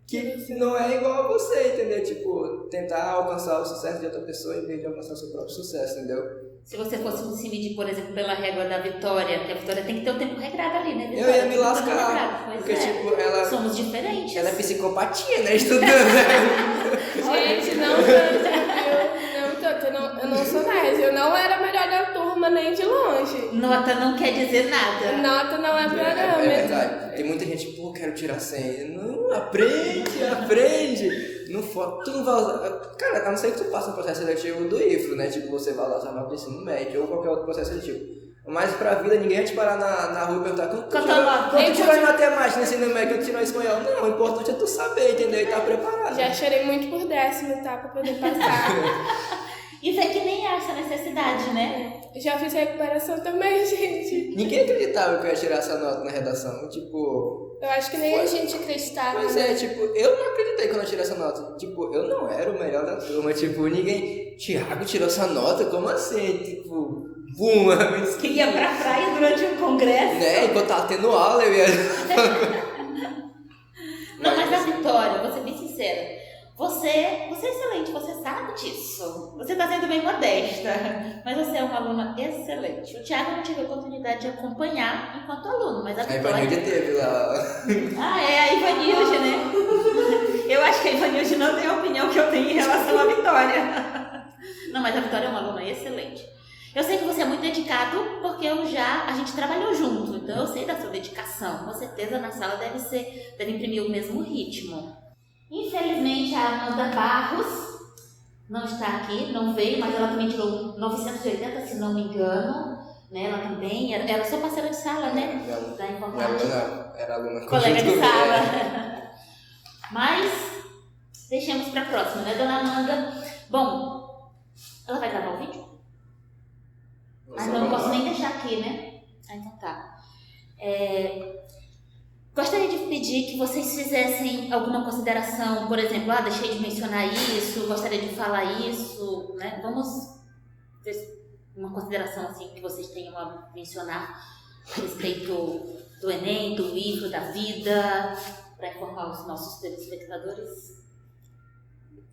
que não é igual a você, entendeu? Tipo, tentar alcançar o sucesso de outra pessoa em vez de alcançar o seu próprio sucesso, entendeu? Se você fosse se medir, por exemplo, pela régua da Vitória, que a Vitória tem que ter o tempo regrado ali, né, Vitória? Eu ia me lascar, porque tipo, ela... Somos diferentes. Ela é psicopatia, né, estudando, né? Gente, não tanto, eu não sou nerd, eu não era a melhor da turma nem de longe. Nota não quer dizer nada. Nota não é parâmetro. É verdade. Tem muita gente, pô, quero tirar 100. Não, aprende. Não for, tu não vai usar. Cara, a não ser que tu passe no processo seletivo do IFRO, né? Tipo, você vai lá usar nota do ensino médio ou qualquer outro processo seletivo. Mas pra vida, ninguém vai te parar na rua e perguntar quanto tu tirou em matemática no ensino médio, quanto tirou em espanhol. Não, o importante é tu saber, entendeu? E tá preparado. Já chorei muito por 10º, tá? Pra poder passar. Isso é que nem essa necessidade, né? Já fiz recuperação também, gente. Ninguém acreditava que eu ia tirar essa nota na redação. Tipo... Eu acho que nem a gente acreditava. Pois é, tipo, eu não acreditei quando eu tirei essa nota. Tipo, eu não era o melhor da turma. Tipo, ninguém... Thiago tirou essa nota? Como assim? Tipo... Bum! Que ia pra praia durante um congresso. Né? Enquanto tava tendo aula, eu ia... Não, mas a Vitória, vou ser bem sincera. Você é excelente, você sabe disso. Você está sendo bem modesta, mas você é uma aluna excelente. O Thiago não tive a oportunidade de acompanhar enquanto aluno, mas a Vitória... A Ivanilde teve lá. Ah, é, a Ivanilde, né? Eu acho que a Ivanilde não tem a opinião que eu tenho em relação à Vitória. Não, mas a Vitória é uma aluna excelente. Eu sei que você é muito dedicado, porque a gente trabalhou junto, então eu sei da sua dedicação. Com certeza na sala deve imprimir o mesmo ritmo. Infelizmente a Amanda Barros não está aqui, não veio, mas ela também tirou 980, se não me engano, né? Ela também, era sua parceira de sala, né? Da informática. Era aluna. Colega de sala. Mas deixemos para a próxima, né, dona Amanda? Bom, ela vai gravar o vídeo? Ah, não posso nem deixar aqui, né? Ah, então tá. Gostaria de pedir que vocês fizessem alguma consideração, por exemplo, deixei de mencionar isso, gostaria de falar isso, né? Vamos ver uma consideração assim que vocês tenham a mencionar a respeito do Enem, do IFRO, da vida, para informar os nossos telespectadores.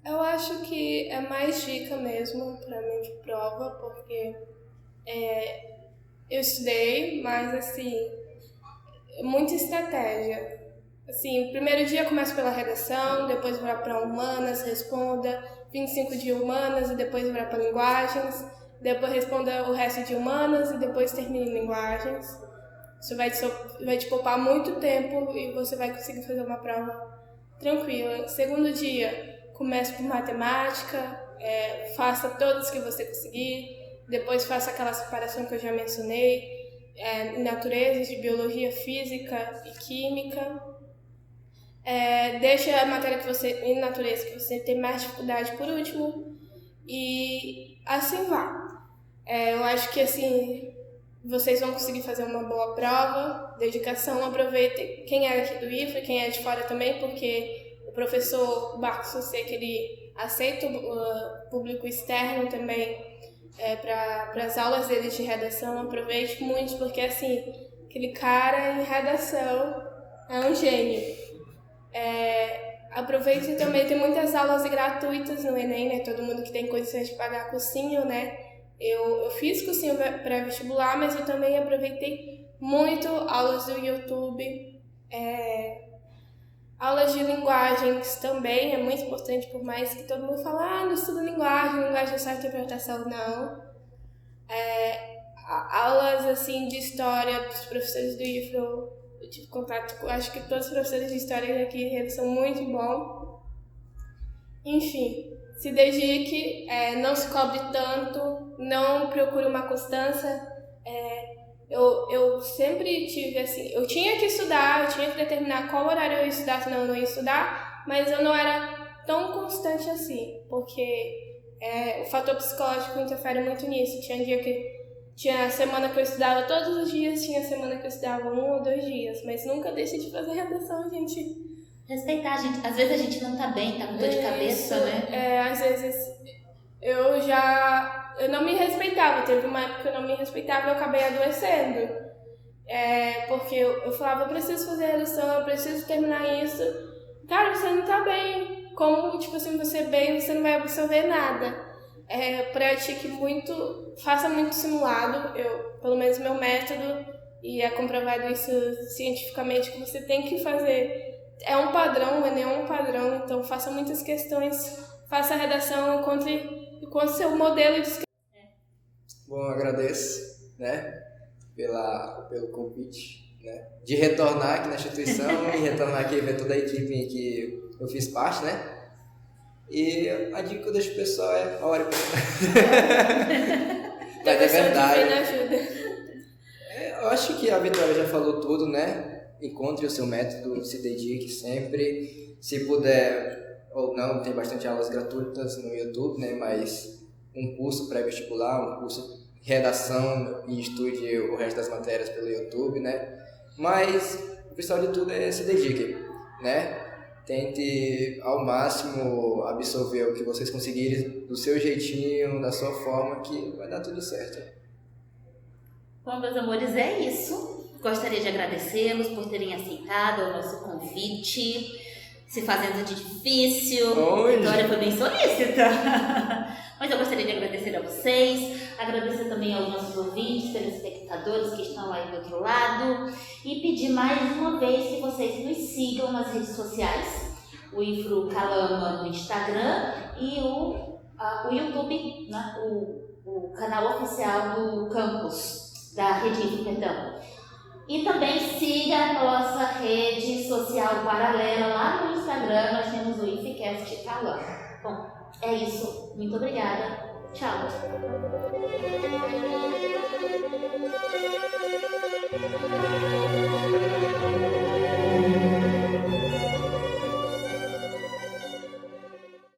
Eu acho que é mais dica mesmo para mim de prova, porque eu estudei, mas assim, muita estratégia. Assim, primeiro dia começa pela redação, depois vai para humanas, responda 25 de humanas e depois vai para linguagens, depois responda o resto de humanas e depois termina em linguagens. Isso vai te poupar muito tempo e você vai conseguir fazer uma prova tranquila. Segundo dia, comece por matemática, faça todos que você conseguir, depois faça aquela separação que eu já mencionei, naturezas de biologia, física e química. Deixa a matéria em natureza que você tem mais dificuldade por último e assim vá. Eu acho que assim vocês vão conseguir fazer uma boa prova, dedicação. Aproveitem quem é aqui do IFRO e quem é de fora também, porque o professor Marcos, eu sei que ele aceita o público externo também para as aulas dele de redação. Aproveite muito, porque assim, Aquele cara em redação é um gênio. Aproveite também, tem muitas aulas gratuitas no Enem, né? Todo mundo que tem condições de pagar cursinho, né? Eu fiz cursinho pré-vestibular, mas eu também aproveitei muito aulas do YouTube, aulas de linguagens também, é muito importante, por mais que todo mundo fale, não estuda linguagem é só interpretação, não. Aulas, assim, de história dos professores do IFRO, eu tive contato com, acho que todos os professores de história daqui, eles são muito bons. Enfim, se dedique, não se cobre tanto, não procure uma constância. Eu sempre tive assim, eu tinha que estudar, eu tinha que determinar qual horário eu ia estudar, senão eu não ia estudar, mas eu não era tão constante assim, porque o fator psicológico interfere muito nisso. Tinha semana que eu estudava todos os dias, tinha semana que eu estudava 1 ou 2 dias, mas nunca deixe de fazer redação, gente. Respeitar, gente. Às vezes a gente não tá bem, tá com dor de cabeça, né? Às vezes eu não me respeitava. Teve uma época que eu não me respeitava e eu acabei adoecendo. Porque eu falava, eu preciso fazer redação, eu preciso terminar isso. Cara, você não tá bem. Como, tipo assim, você bem, você não vai absorver nada. Pratique muito, faça muito simulado. Pelo menos meu método, e é comprovado isso cientificamente, que você tem que fazer. É um padrão, o Enem é um padrão, então faça muitas questões, faça a redação, encontre seu modelo de escrita. Bom, agradeço, né, pelo convite, né, de retornar aqui na instituição e retornar aqui e ver toda a equipe em que eu fiz parte, né. E a dica que eu deixo pro pessoal é ore. Mas é verdade. Eu acho que a Vitória já falou tudo, né? Encontre o seu método, se dedique sempre. Se puder ou não, tem bastante aulas gratuitas no YouTube, né? Mas um curso pré-vestibular, um curso de redação e estude o resto das matérias pelo YouTube, né? Mas o principal de tudo é se dedique, né? Tente ao máximo absorver o que vocês conseguirem do seu jeitinho, da sua forma, que vai dar tudo certo. Bom, meus amores, é isso. Gostaria de agradecê-los por terem aceitado o nosso convite, se fazendo de difícil. Oi. A Vitória foi bem solícita. Mas eu gostaria de agradecer a vocês, agradecer também aos nossos ouvintes, telespectadores que estão aí do outro lado, e pedir mais uma vez que vocês nos sigam nas redes sociais, o IFRO Calama no Instagram e o YouTube, né, o canal oficial do campus da Rede IFRO Perdão. E também siga a nossa rede social paralela lá no Instagram, nós temos o IFCast Calama. Bom, é isso. Muito obrigada. Tchau.